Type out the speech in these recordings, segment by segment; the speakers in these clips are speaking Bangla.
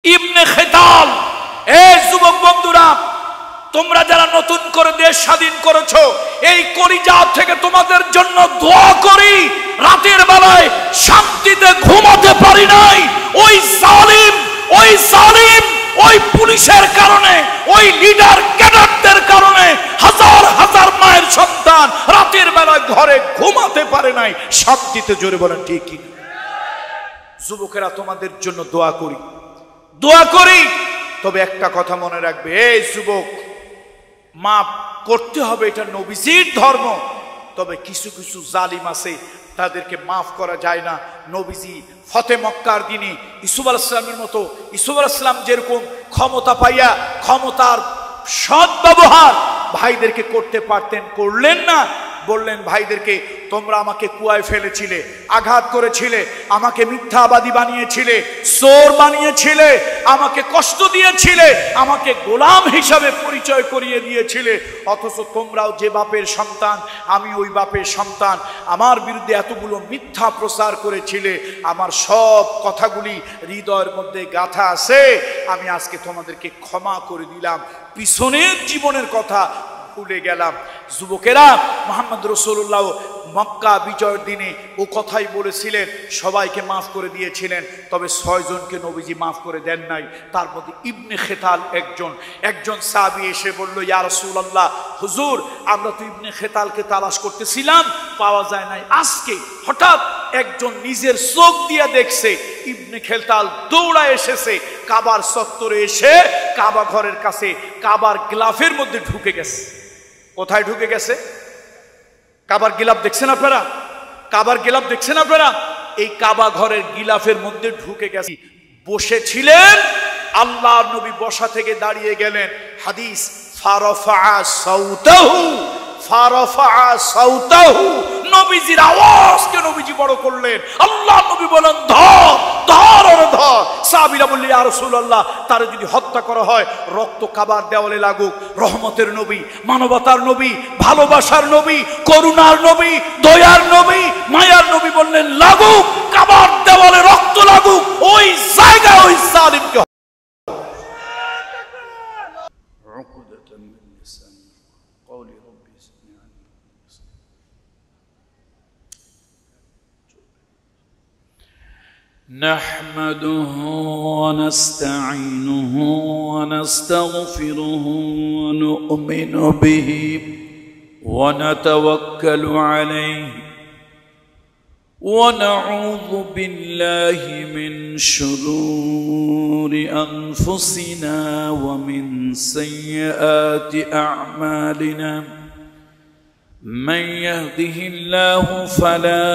ইবনে খেতাল। এই যুবক বন্ধুরা, তোমরা যারা নতুন করে দেশ স্বাধীন করেছো, এই কলিজা থেকে তোমাদের জন্য দোয়া করি। রাতের বেলায় শান্তিতে ঘুমাতে পারি নাই। ওই জালিম ওই পুলিশের কারণে, ওই লিডার ক্যাডারদের কারণে হাজার হাজার মায়ের সন্তান রাতের বেলায় ঘরে ঘুমাতে পারে নাই শান্তিতে। জোরে বলেন ঠিক কি? যুবকেরা, তোমাদের জন্য দোয়া করি। তবে একটা কথা মনে রাখবে, এই যুবক, মাফ করতে হবে, এটা নবীজির ধর্ম। তবে কিছু কিছু জালিম আছে, তাদেরকে মাফ করা যায় না। নবীজি ফতে মক্কার দিনে ইউসুফ আলাইহিস সালামের মতো, ইউসুফ আলাইহিস সালাম যেরকম ক্ষমতা পাইয়া ক্ষমতার সৎ ব্যবহার ভাইদেরকে করতে পারতেন, করলেন না। বললেন ভাইদেরকে, তোমরা আমাকে কুয়ায় ফেলেছিলে, আঘাত করেছিলে, আমাকে মিথ্যাবাদী বানিয়েছিলে, চোর বানিয়েছিলে, আমাকে কষ্ট দিয়েছিলে, আমাকে গোলাম হিসাবে পরিচয় করিয়ে দিয়েছিলে। অথচ তোমরাও যে বাপের সন্তান, আমি ওই বাপের সন্তান, আমার বিরুদ্ধে এতগুলো মিথ্যা প্রচার করেছিলে। আমার সব কথাগুলি হৃদয়ের মধ্যে গাঁথা আছে। আমি আজকে তোমাদেরকে ক্ষমা করে দিলাম, পিছনের জীবনের কথা ভুলে গেলাম। যুবকেরা, মুহাম্মদ রাসূলুল্লাহ মক্কা বিজয়ের দিনে ও কথাই বলেছিলেন, সবাইকে মাফ করে দিয়েছিলেন। তবে 6 জনকে নবীজি মাফ করে দেন নাই। তার মধ্যে ইবনে খেতাল একজন সাহাবী এসে বলল, ইয়া রাসূলুল্লাহ, হুজুর, আমরা তো ইবনে খেতালকে তালাশ করতেছিলাম, পাওয়া যায় নাই। আজকে হঠাৎ একজন নিজের চোখ দিয়ে দেখছে ইবনে খেতাল দৌড়ায় এসেছে, কাবার চত্বরে এসে কাবা ঘরের কাছে কাবার গিলাফের মধ্যে ঢুকে গেছে। কোথায় ঢুকে গেছে? কাবার গিলাফ দেখছেন আপনারা? কাবার গিলাফ দেখছেন আপনারা? এই কাবা ঘরের গিলাফের মধ্যে ঢুকে গেছে। বসেছিলেন, আল্লাহর নবী বসা থেকে দাঁড়িয়ে গেলেন। হাদিস, ফারাফা সাউতাহু, নবীজির আওয়াজকে নবীজি বড় করলেন। আল্লাহর নবী বলেন, ধর। সাহাবীরা বললেন, ইয়া রাসূলুল্লাহ, তারে যদি হত্যা করা হয়, রক্ত কাবার দেওয়ালে লাগুক। রহমতের নবী, মানবতার নবী, ভালোবাসার নবী, করুণার নবী, দয়ার নবী, মায়ার নবী বললেন, লাগুক, কাবার দেওয়ালে রক্ত লাগুক, ওই জায়গায় ওই জালিমকে। نحمده ونستعينه ونستغفره ونؤمن به ونتوكل عليه ونعوذ بالله من شرور أنفسنا ومن سيئات أعمالنا من يهده الله فلا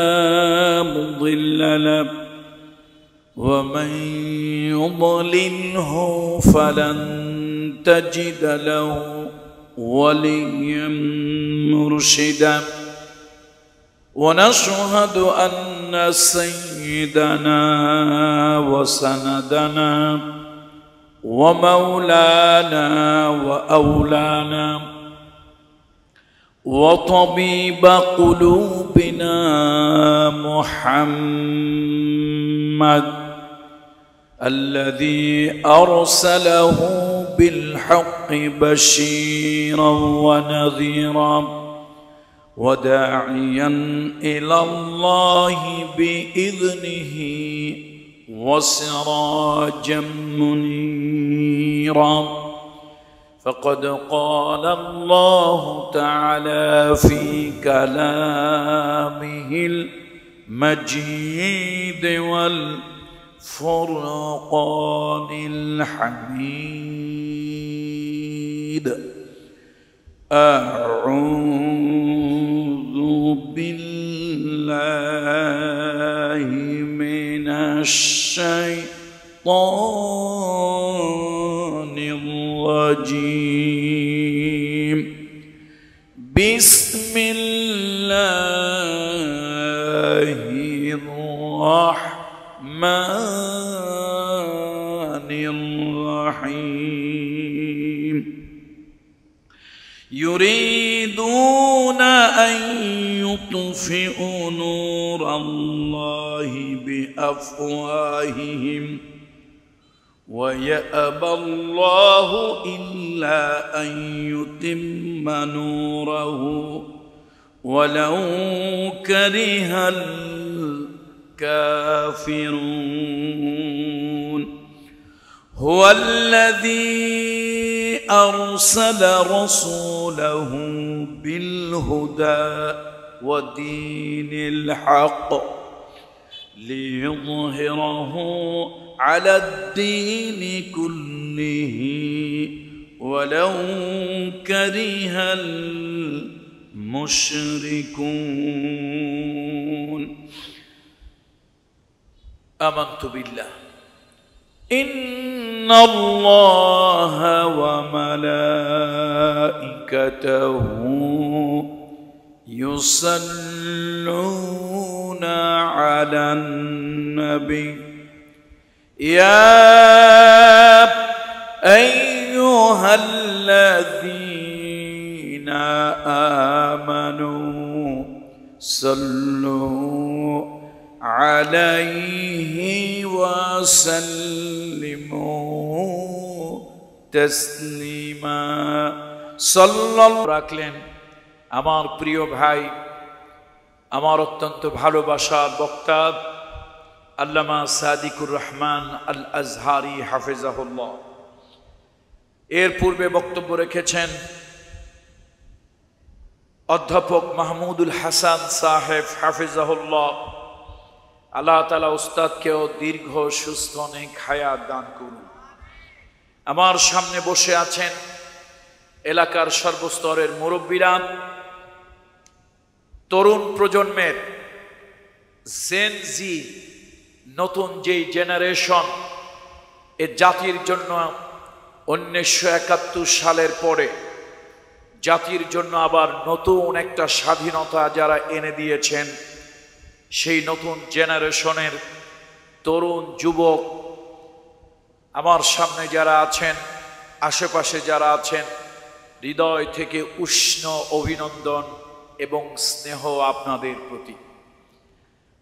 مضل له ومن يضلله فلن تجد له وليا مرشدا ونشهد أن سيدنا وسندنا ومولانا وأولانا وطبيب قلوبنا محمد الذي أرسله بالحق بشيرا ونذيرا وداعيا إلى الله بإذنه وسراجا منيرا فقد قال الله تعالى في كلامه المجيد والفرقان الحميد أعوذ بالله من الشيطان الرجيم بسم الله الرحمن الرحيم يريدون أن يطفئوا نور الله بأفواههم ويأبى الله إلا أن يتم نوره ولو كره الكافرون هو الذي أرسل رسوله بالهدى ودين الحق ليظهره على الدين كله ولو كره المشركون آمنت بالله إن الله وملائكته يصلون على النبي يا أيها الذين آمنوا صلوا عليه وسلموا تسليما صلى الله রাখলেন আমার প্রিয় ভাই, আমার অত্যন্ত ভালোবাসার বক্তা আল্লামা সাদিকুর রহমান আল আজহারি হাফিজাহুল্লাহ। এর পূর্বে বক্তব্য রেখেছেন অধ্যাপক মাহমুদুল হাসান সাহেব হাফিজাহুল্লাহ। আল্লাহ তাআলা উস্তাদকেও দীর্ঘ সুস্থ নেক হায়াত দান করুন। আমার সামনে বসে আছেন এলাকার সর্বস্তরের মুরব্বীরা, তরুণ প্রজন্মের জেন জি, নতুন যেই জেনারেশন, এ জাতির জন্য 1971 সালের পরে জাতির জন্য আবার নতুন একটা স্বাধীনতা যারা এনে দিয়েছেন, সেই নতুন জেনারেশনের তরুণ যুবক আমার সামনে যারা আছেন, আশেপাশে যারা আছেন, হৃদয় থেকে উষ্ণ অভিনন্দন এবং স্নেহ আপনাদের প্রতি।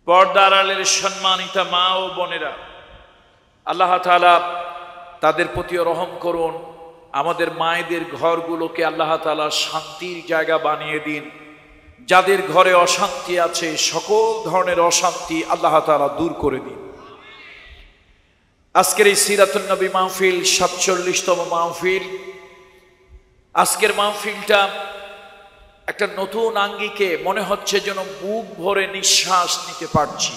পর্দার আড়ালের সম্মানিতা মা ও বোনেরা, আল্লাহ তাআলা তাদের প্রতিও রহম করুন। আমাদের মায়েদের ঘরগুলোকে আল্লাহ তাআলা শান্তির জায়গা বানিয়ে দিন। যাদের ঘরে অশান্তি আছে, সকল ধরনের অশান্তি আল্লাহ তাআলা দূর করে দিন। আজকের এই সিরাতুন নবী মাহফিল 47তম মাহফিল। আজকের মাহফিলটা একটা নতুন আঙ্গিকে, মনে হচ্ছে যেন বুক ভরে নিঃশ্বাস নিতে পারছি।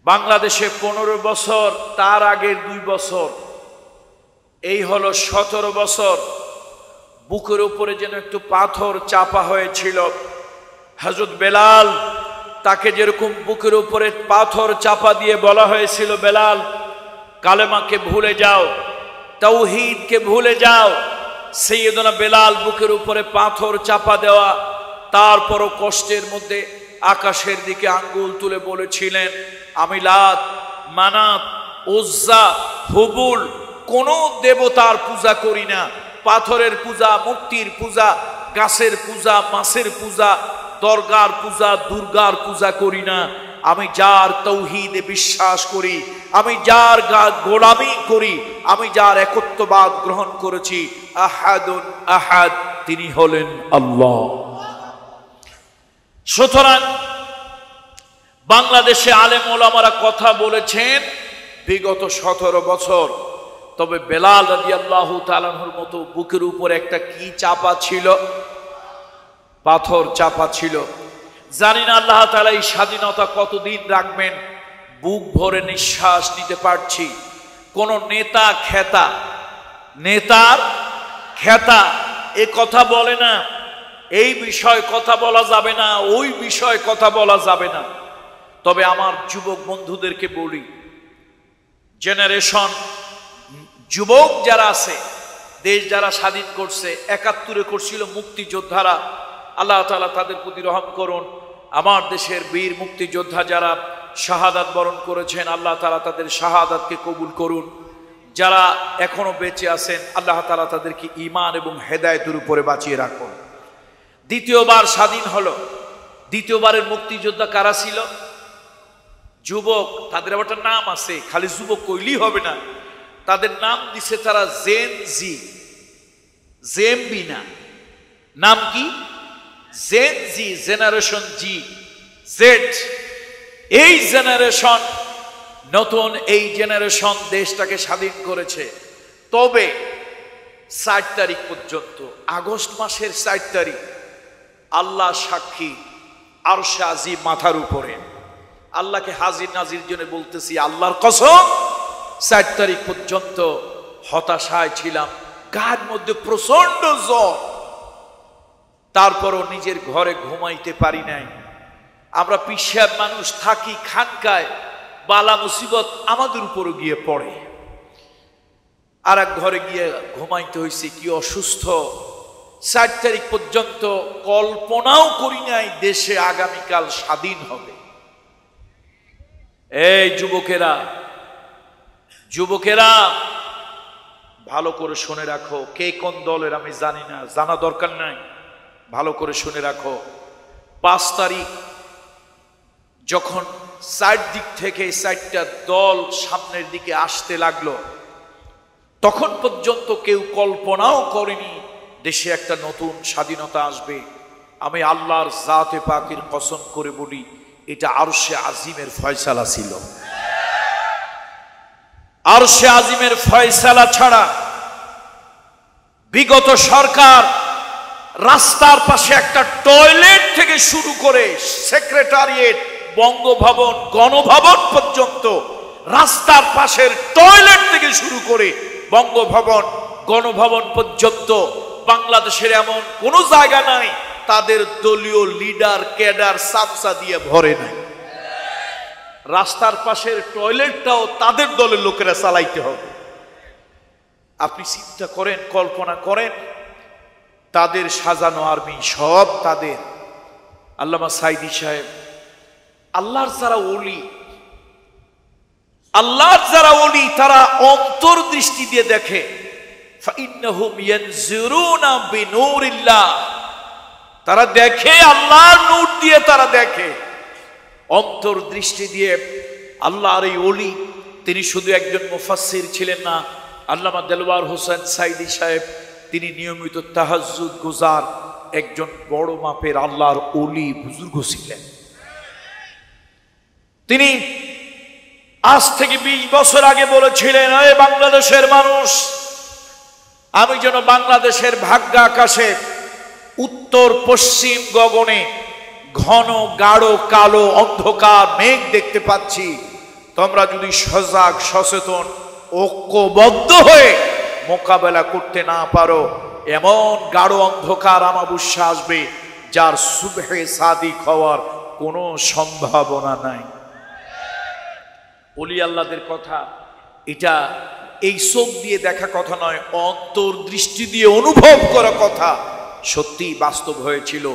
বাংলাদেশে 15 বছর, তার আগের 2 বছর, এই হলো 17 বছর, বুকের উপরে যেন একটু পাথর চাপা হয়েছিল। হযরত বেলাল, তাকে যেরকম বুকের উপরে পাথর চাপা দিয়ে বলা হয়েছিল, বেলাল কালেমাকে ভুলে যাও, তাওহীদকে ভুলে যাও। সাইয়েদনা বেলাল বুকের উপরে পাথর চাপা দেওয়া, তারপরও কষ্টের মধ্যে আকাশের দিকে আঙ্গুল তুলে বলেছিলেন, আমি লাত, মানাত, উজ্জা, হুবুল কোন দেবতার পূজা করি না। পাথরের পূজা, মূর্তির পূজা, গাছের পূজা, মাছের পূজা, দরগার পূজা, দুর্গার পূজা করি না। আমি যার তাওহীদে বিশ্বাস করি, আমি যার গোলামি করি, আমি যার একত্ববাদ গ্রহণ করেছি, আহাদুন আহাদ, তিনি হলেন আল্লাহ। সুতরাং বাংলাদেশে আলেম ওলামারা কথা বলেছেন বিগত 17 বছর। তবে বেলাল রাদিয়াল্লাহু তাআলা আনহুর মতো বুকের উপর একটা কি চাপা ছিল? পাথর চাপা ছিল। জানি না আল্লাহ তাআলা এই স্বাধীনতা কতদিন রাখবেন। বুক ভরে নিঃশ্বাস নিতে পারছি। কোন নেতা খেতা, নেতার খেতা এ কথা বলে না, এই বিষয়ে কথা বলা যাবে না, ওই বিষয়ে কথা বলা যাবে না। তবে আমার যুবক বন্ধুদেরকে বলি, জেনারেশন যুবক যারা আছে, দেশ যারা স্বাধীন করছে, 71-এ করছিল মুক্তিযোদ্ধারা, আল্লাহ তাআলা তাদের প্রতি রহম করুন। আমার দেশের বীর মুক্তিযোদ্ধা যারা শাহাদাত বরণ করেছেন, আল্লাহ তাআলা তাদের শাহাদাতকে কবুল করুন। যারা এখনো বেঁচে আছেন, আল্লাহ তাআলা তাদেরকে ঈমান এবং হেদায়েতের উপরে বাঁচিয়ে রাখুন। দ্বিতীয়বার স্বাধীন হলো, দ্বিতীয়বারের মুক্তিযোদ্ধা কারা ছিল? যুবক, তাদের আবার একটা নাম আছে, খালি যুবক কইলেই হবে না, তাদের নাম দিছে তারা জেন জি, জেমবি না, নাম কি? জেন জি, জেনারেশন জি, জেড। এই জেনারেশন, নতুন এই জেনারেশন দেশটাকে স্বাধীন করেছে। তবে 4 তারিখ পর্যন্ত, আগস্ট মাসের 4 তারিখ, আল্লাহ সাক্ষী, আরশে আজিম মাথার উপরে, আল্লাহকে হাজির নাজির জন্য বলতেছি, আল্লাহর কসম 4 তারিখ পর্যন্ত হতাশায় ছিলাম, গায়ের মধ্যে প্রচন্ড জ্বর, তারপরও নিজের ঘরে ঘুমাইতে পারি নাই। আমরা পিসাব মানুষ থাকি খানকায়, বালা মুসিবত আমাদের উপরও গিয়ে পড়ে, আর এক ঘরে গিয়ে ঘুমাইতে হয়েছে। কি অসুস্থ! 4 তারিখ পর্যন্ত কল্পনাও করি নাই দেশে আগামীকাল স্বাধীন হবে। এই যুবকেরা, যুবকেরা ভালো করে শুনে রাখো, কে কোন দলের আমি জানি না, জানা দরকার নাই, ভালো করে শুনে রাখো। 5 তারিখ যখন 4 দিক থেকে 4টা দল সামনের দিকে আসতে লাগলো, তখন পর্যন্ত কেউ কল্পনাও করেনি দেশে একটা নতুন স্বাধীনতা আসবে। আমি আল্লাহর জাতে পাকের কসম করে বলি, এটা আরশে আজিমের ফয়সালা ছিল। আরশে আজিমের ফয়সালা ছাড়া বিগত সরকার রাস্তার পাশে একটা টয়লেট থেকে শুরু করে সেক্রেটারিয়েট, বঙ্গভবন, গণভবন পর্যন্ত, রাস্তার পাশের টয়লেট থেকে শুরু করে বঙ্গভবন, গণভবন পর্যন্ত বাংলাদেশের এমন কোনো জায়গা নাই তাদের দলীয় লিডার ক্যাডার সাপসা দিয়ে ভরে নাই। রাস্তার পাশের টয়লেটটাও তাদের দলের লোকেরা চালাইতে হবে। আপনি চিন্তা করেন, কল্পনা করেন, তাদের সাজানো আর্মি সব তাদের। আল্লামা সাইদি সাহেব, আল্লাহর যারা ওলি, আল্লাহর যারা ওলি, তারা অন্তর্দৃষ্টি দিয়ে দেখে। ফাইন্নাহুম ইয়ানজুরুনা বিনূরিল্লাহ, তারা দেখে আল্লাহর নূর দিয়ে, তারা দেখে অন্তর্দৃষ্টি দিয়ে। আল্লাহর এই ওলি, তিনি শুধু একজন মুফাসসির ছিলেন না, আল্লামা দেলওয়ার হোসেন সাইদি সাহেব তিনি নিয়মিত তাহাজ্জুদ গুজার একজন বড় মাপের আল্লাহর ওলি বুজুর্গ ছিলেন। তিনি আজ থেকে 20 বছর আগে বলেছিলেন, এ বাংলাদেশের মানুষ, আমি যেন বাংলাদেশের ভাগ্য আকাশে উত্তর পশ্চিম গগনে ঘন গাঢ় কালো অন্ধকার মেঘ দেখতে পাচ্ছি। তোমরা যদি সজাগ সচেতন ঐক্যবদ্ধ হয়ে মোকাবেলা করতে না পারো, এমন গাঢ় অন্ধকার আমাবস্যা আসবে যার সুবহে সাদিক হওয়ার কোনো সম্ভাবনা নাই। ওলি আল্লাহদের কথা, এটা এই চোখ দিয়ে দেখা কথা নয়, অন্তর্দৃষ্টি দিয়ে অনুভব করা কথা, সত্যি বাস্তব হয়েছিল।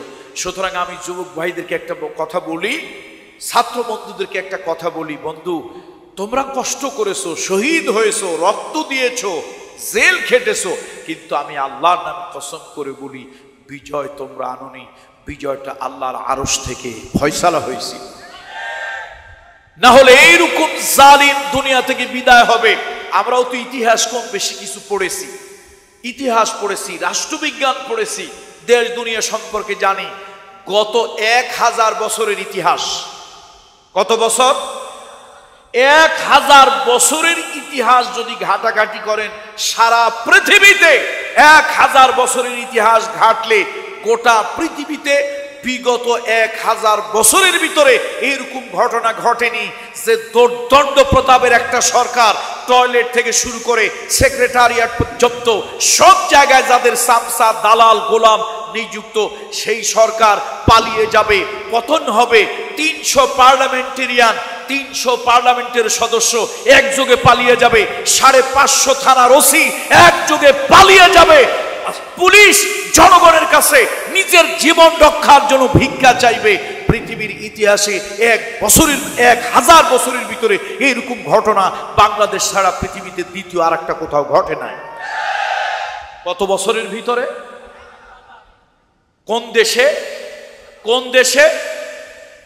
সুতরাং আমি যুবক ভাইদেরকে একটা কথা বলি, ছাত্র বন্ধুদেরকে একটা কথা বলি, বন্ধু তোমরা কষ্ট করেছো, শহীদ হয়েছো, রক্ত দিয়েছো, জেল খেটেছো, কিন্তু আমি আল্লাহর নামে কসম করে বলি, বিজয় তোমরা আনোনি, বিজয়টা আল্লাহর আরশ থেকে ফয়সালা হয়েছে। না হলে এইরকম জালিম দুনিয়া থেকে বিদায় হবে। আমরাও তো ইতিহাস কম বেশি কিছু পড়েছি, ইতিহাস পড়েছি, রাষ্ট্রবিজ্ঞান পড়েছি, দেশ দুনিয়া সম্পর্কে জানি। গত 1000 বছরের ইতিহাস, কত বছর? 1000 বছরের ইতিহাস যদি ঘাটাঘাটি করেন, সারা পৃথিবীতে 1000 বছরের ইতিহাস ঘাটলে গোটা পৃথিবীতে বিগত 1000 বছরের ভিতরে এরকম ঘটনা ঘটেনি যে দণ্ড প্রতাপের একটা সরকার টয়লেট থেকে শুরু করে সেক্রেটারিয়েট পর্যন্ত সব জায়গায় যাদের সামসা দালাল গোলাম নিযুক্ত, সেই সরকার পালিয়ে যাবে, পতন হবে। 300 পার্লামেন্টেরিয়ান, 300 পার্লামেন্টের সদস্য একযোগে পালিয়ে যাবে, 550 থানার ওসি একযোগে পালিয়ে যাবে। পুলিশ জনগণের কাছে নিজের জীবন রক্ষার জন্য ভিক্ষা চাইবে। পৃথিবীর ইতিহাসে 1000 বছরের ভিতরে এইরকম ঘটনা বাংলাদেশ ছাড়া পৃথিবীতে দ্বিতীয় আর একটা কোথাও ঘটে নাই। কত বছরের ভিতরে? কোন দেশে? কোন দেশে?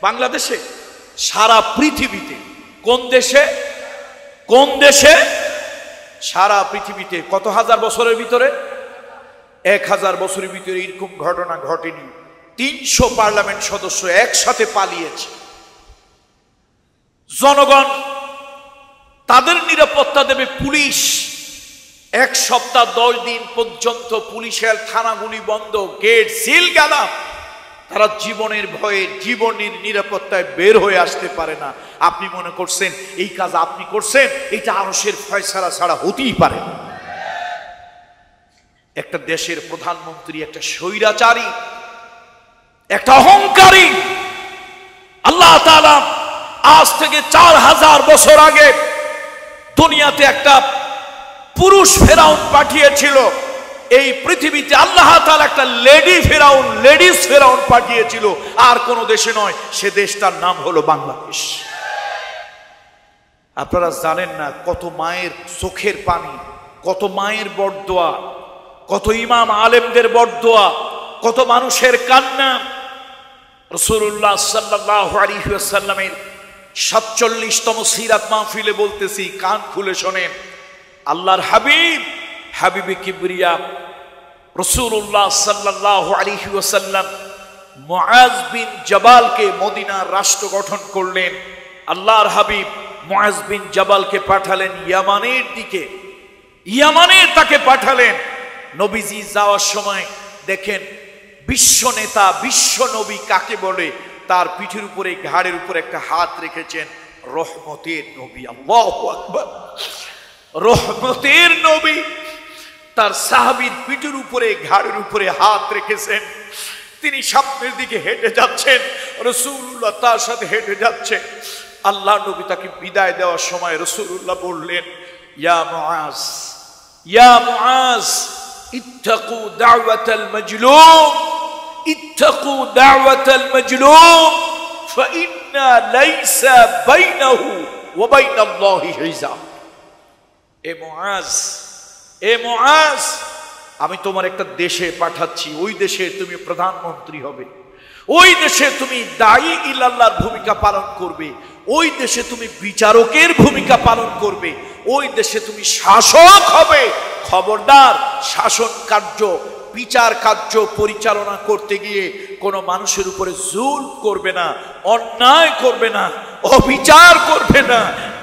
বাংলাদেশে? সারা পৃথিবীতে কোন দেশে? কোন দেশে? সারা পৃথিবীতে। কত হাজার বছরের ভিতরে? 1000 বছরের ভিতরে এরকম ঘটনা ঘটেনি। 300 পার্লামেন্ট সদস্য একসাথে পালিয়েছে। জনগণ তাদের নিরাপত্তা দেবে পুলিশ। 1 সপ্তাহ 10 দিন পর্যন্ত পুলিশের থানাগুলি বন্ধ, গেট সিল গালা। তারা জীবনের ভয়ে, জীবনের নিরাপত্তায় বের হয়ে আসতে পারে না। আপনি মনে করছেন এই কাজ আপনি করছেন, এটা আরশের ফয়সালা ছাড়া হতেই পারে না। একটা দেশের প্রধানমন্ত্রী একটা স্বৈরাচারী, একটা অহংকারী। আল্লাহ তাআলা আজ থেকে 4000 বছর আগে দুনিয়াতে একটা পুরুষ ফেরাউন পাঠিয়েছিল। এই পৃথিবীতে আল্লাহ তাআলা একটা লেডি ফেরাউন, লেডিস ফেরাউন পাঠিয়েছিল, আর কোন দেশে নয়। সে দেশটার নাম হলো বাংলাদেশ। আপনারা জানেন না কত মায়ের চোখের পানি, কত মায়ের বরদোয়া, কত ইমাম আলেমদের বরদোয়া, কত মানুষের কান্না। রাসূলুল্লাহ সাল্লাল্লাহু আলাইহি ওয়াসাল্লামের 47তম সিরাত মাহফিলে বলতেছি, কান খুলে শোনেন। আল্লাহর হাবিব, হাবিবে কিবরিয়া রাসূলুল্লাহ সাল্লাল্লাহু আলাইহি ওয়াসাল্লাম মুআজ বিন জাবালকে মদিনার রাষ্ট্র গঠন করলেন। আল্লাহর হাবিব মুআজ বিন জাবালকে পাঠালেন ইয়ামানের দিকে। ইয়ামানে তাকে পাঠালেন। নবীজি যাওয়ার সময় দেখেন বিশ্ব নেতা, বিশ্ব নবী কাকে বলে, তার পিঠের উপরে, ঘাড়ের উপরে একটা হাত রেখেছেন। রহমতের নবী, আল্লাহু আকবার। রহমতের নবী তার সাহাবীর পিঠের উপরে, ঘাড়ের উপরে হাত রেখেছেন। তিনি সামনের দিকে হেঁটে যাচ্ছেন, রাসূলুল্লাহ তার সাথে হেঁটে যাচ্ছে। আল্লাহ নবী তাকে বিদায় দেওয়ার সময় রাসূলুল্লাহ বললেন, ইয়া মুআজ, ইয়া মুআজ, ইত্তাকু দাওয়াতাল মাজলুম, ইত্তাকু দাওয়াতাল মাজলুম, ফাইন্না লাইসা বাইনাহু ওয়া বাইনাল্লাহি হিজাব। এ মুআজ, এ মুআজ, আমি তোমার একটা দেশে পাঠাচ্ছি। ওই দেশে তুমি প্রধানমন্ত্রী হবে, ওই দেশে তুমি দায়ী ইলাল্লাহর ভূমিকা পালন করবে, ওই দেশে তুমি বিচারকের ভূমিকা পালন করবে, ওই দেশে তুমি শাসক হবে। খবরদার, শাসন কার্য, বিচার কার্য পরিচালনা করতে গিয়ে কোনো মানুষের উপরে জুলম করবে না, অন্যায় করবে না, অবিচার করবে না,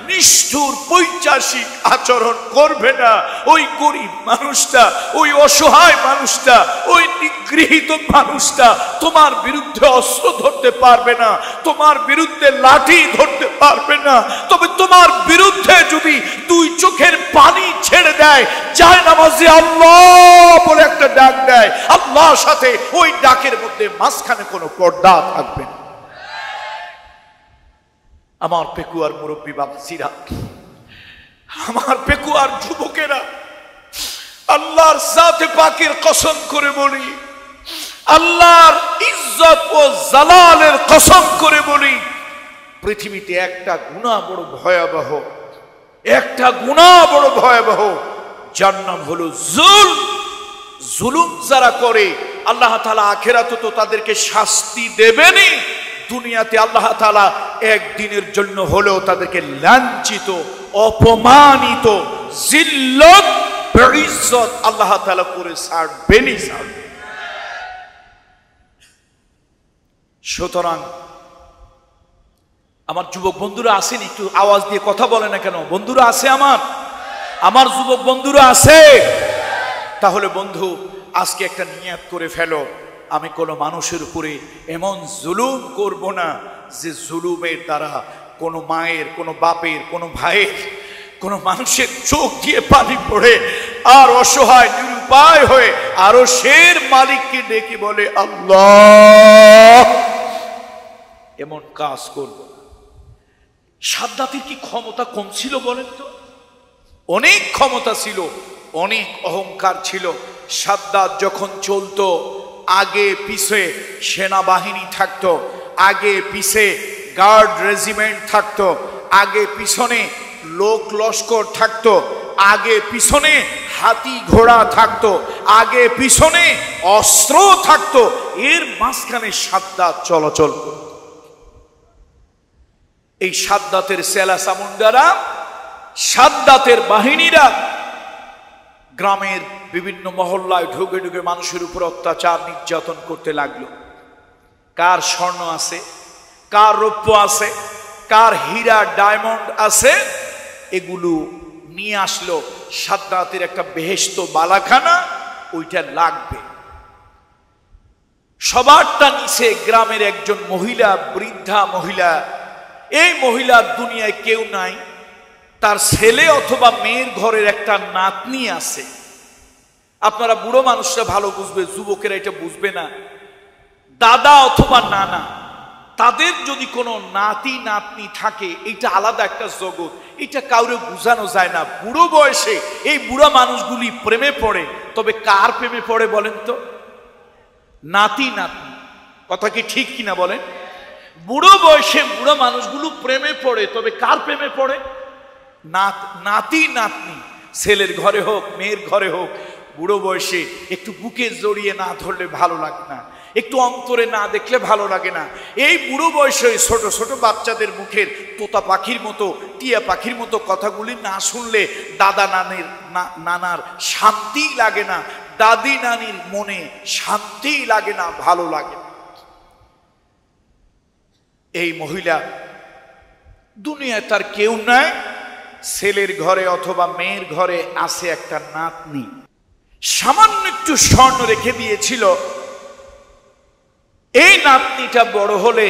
নিষ্ঠুর পৈশাচিক আচরণ করবে না। ওই গরিব মানুষটা, ওই অসহায় মানুষটা, ওই নিগৃহীত মানুষটা তোমার বিরুদ্ধে অস্ত্র ধরতে পারবে না, তোমার বিরুদ্ধে লাঠি ধরতে পারবে না। তবে তোমার বিরুদ্ধে যদি 2 চোখের পানি ছেড়ে দেয়, যায় নামাজে আল্লাহ বলে একটা ডাক দেয়, আল্লাহর সাথে ওই ডাকের মধ্যে মাঝখানে কোনো পর্দা থাকবে না। আমার পেকুয়ার মুরব্বী বাপসিরা, আমার পেকুয়ার যুবকেরা, আল্লাহর জাতে পাকের কসম করে বলি, আল্লাহর ইজ্জত ও জালালের কসম করে বলি, পৃথিবীতে একটা গুনাহ বড় ভয়াবহ, একটা গুনাহ বড় ভয়াবহ, যার নাম হলো জুলম। জুলুম যারা করে আল্লাহ তাআলা আখিরাতে তো তাদেরকে শাস্তি দেবেনই, দুনিয়াতে আল্লাহ তাআলা একদিনের জন্য হলেও তাদেরকে লাঞ্ছিত, অপমানিত, জিল্লত, বেইজ্জত আল্লাহ তাআলা করে ছাড়বেনই ছাড়বেন। সুতরাং আমার যুবক বন্ধুরা আছেন, একটু আওয়াজ দিয়ে কথা বলে না কেন? বন্ধুরা আছে আমার যুবক বন্ধুরা আছে? তাহলে বন্ধু, আজকে একটা নিয়ত করে ফেলো, আমি কোনো মানুষের উপরে এমন জুলুম করব না যে জুলুমের দ্বারা কোনো মায়ের, কোনো বাপের, কোনো ভাইয়ের, কোনো মানুষের চোখ দিয়ে পানি পড়ে আর অসহায় নিরুপায় হয়ে আরো সের মালিককে ডেকে বলে আল্লাহ, এমন কাজ করব না। সাদ্দাতের কি ক্ষমতা কম ছিল বলেন তো? অনেক ক্ষমতা ছিল, অনেক অহংকার ছিল। সাদ্দাত যখন চলতো, আগে পিছে সেনাবাহিনী থাকতো, আগে পিছে গার্ড রেজিমেন্ট থাকতো, আগে পিছনে লোক লস্কর থাকতো, আগে পিছনে হাতি ঘোড়া থাকতো, আগে পিছনে অস্ত্র থাকতো, এর মাঝখানে সাদ্দাত চলাচল করত। এই সাদ্দাতের সেলা সামুন্ডারা, সাদ্দাতের বাহিনীরা গ্রামের বিভিন্ন মহল্লায় ঢুকে ঢুকে মানুষের উপর অত্যাচার নির্যাতন করতে লাগলো। কার স্বর্ণ আছে, কার রৌপ্য আছে, কার হীরা ডায়মন্ড আছে, এগুলো নিয়ে আসলো। সাদ্দাতের একটা বেহেশত বালাখানা, ওইটা লাগবে। সবারটা নিচে গ্রামের একজন মহিলা, বৃদ্ধা মহিলা। এই মহিলার দুনিয়ায় কেউ নাই, তার ছেলে অথবা মেয়ের ঘরের একটা নাতনি আছে। আপনারা বুড়ো মানুষরা ভালো বুঝবে, যুবকেরা এটা বুঝবে না। দাদা অথবা নানা, তাদের যদি কোনো নাতি নাতনি থাকে, এটা আলাদা একটা জগৎ, এটা কাউরে বোঝানো যায় না। বুড়ো বয়সে এই বুড়া মানুষগুলি প্রেমে পড়ে, তবে কার প্রেমে পড়ে বলেন তো? নাতি নাতনি। কথা কি ঠিক কিনা বলেন? বুড়ো বয়সে বুড়া মানুষগুলো প্রেমে পড়ে, তবে কার প্রেমে পড়ে? নাতি নাতনি। ছেলের ঘরে হোক, মেয়ের ঘরে হোক, বুড়ো বয়সে একটু বুকে জড়িয়ে না ধরলে ভালো লাগে না, একটু অন্তরে না দেখলে ভালো লাগে না। এই বুড়ো বয়সে ছোট ছোট বাচ্চাদের মুখের তোতা পাখির মতো, টিয়া পাখির মতো কথাগুলি না শুনলে দাদা নানার শান্তি লাগে না, দাদি নানির মনে শান্তি লাগে না, ভালো লাগে না। এই মহিলা দুনিয়ায় তার কেউ নাই, ছেলের ঘরে অথবা মেয়ের ঘরে আছে একটা নাতনি। সামান্য একটু স্বর্ণ রেখে দিয়েছিল। এই নাতনিটা বড় হলে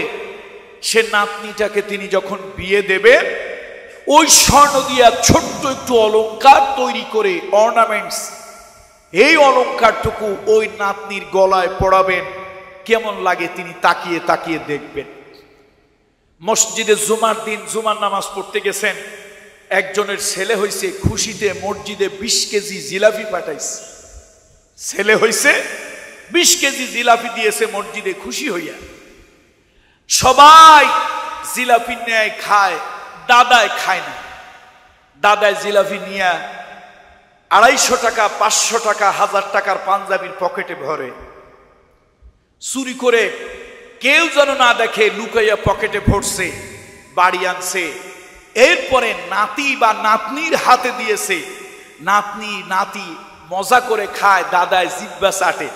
সে নাতনিটাকে তিনি যখন বিয়ে দেবে, ওই স্বর্ণ দিয়া ছোট্ট একটু অলংকার তৈরি করে, অর্নামেন্টস, এই অলংকারটুকু ওই নাতনির গলায় পরাবেন। কেমন লাগে তিনি তাকিয়ে তাকিয়ে দেখবেন। মসজিদে জুমার দিন জুমার নামাজ পড়তে গেছেন, একজনের ছেলে হয়েছে, খুশিতে মসজিদে 20 কেজি জিলাপি পাঠাইছে। ছেলে হয়েছে, 20 কেজি জিলাপি দিয়েছে মসজিদে খুশি হইয়া। সবাই জিলাপি নেয়, খায়, দাদায় খায় না। দাদায় জিলাপি নিয়ে 250 টাকা, 500 টাকা, 1000 টাকার পাঞ্জাবির পকেটে ভরে, চুরি করে কেউ যেন না দেখে লুকাইয়া পকেটে ভরছে, বাড়ি আনছে। এরপরে নাতি বা নাতনির হাতে দিয়েছে। নাতনি নাতি মজা করে খায়, দাদায় জিব্বা চাটে।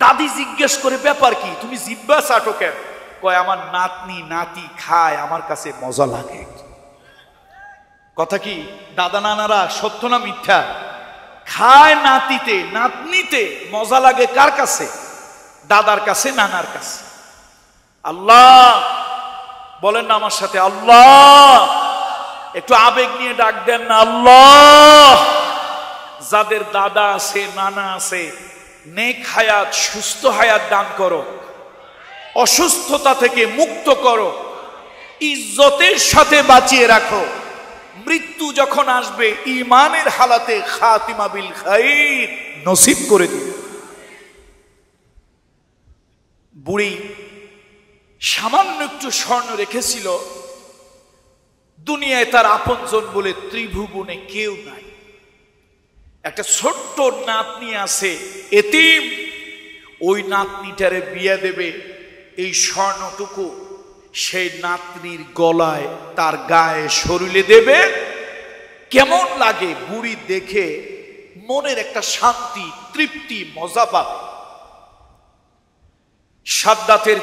দাদি জিজ্ঞেস করে, ব্যাপার কি, তুমি জিব্বা চাটো কেন? কয়, আমার নাতনি নাতি খায়, আমার কাছে মজা লাগে। কথা কি দাদা নানারা সত্য না মিথ্যা? খায় নাতিতে, নাতনিতে মজা লাগে কার কাছে? দাদার কাছে, নানার কাছে। আল্লাহ বলেন না আমার সাথে, আল্লাহ। একটু আবেগ নিয়ে ডাক দেন না, আল্লাহ। যাদের দাদা আছে, নানা আছে, নেক হায়াত, সুস্থ হায়াত দান করো, অসুস্থতা থেকে মুক্ত করো, ইজ্জতের সাথে বাঁচিয়ে রাখো। মৃত্যু যখন আসবে ঈমানের হালাতে খাতিমা বিল খাইর নসিব করে দিও। বুড়ি সামান্য একটু স্বর্ণ রেখেছিল। দুনিয়ায় তার আপনজন বলে ত্রিভুবনে কেউ নাই। একটা ছোট্ট নাতনি আছে, এতিম। ওই নাতনিটারে বিয়ে দেবে। এই স্বর্ণটুকু সেই নাতনির গলায়, তার গায়ে, শরীরে দেবে। কেমন লাগে বুড়ি দেখে, মনের একটা শান্তি, তৃপ্তি, মজা পাবে। সাদ্দাতের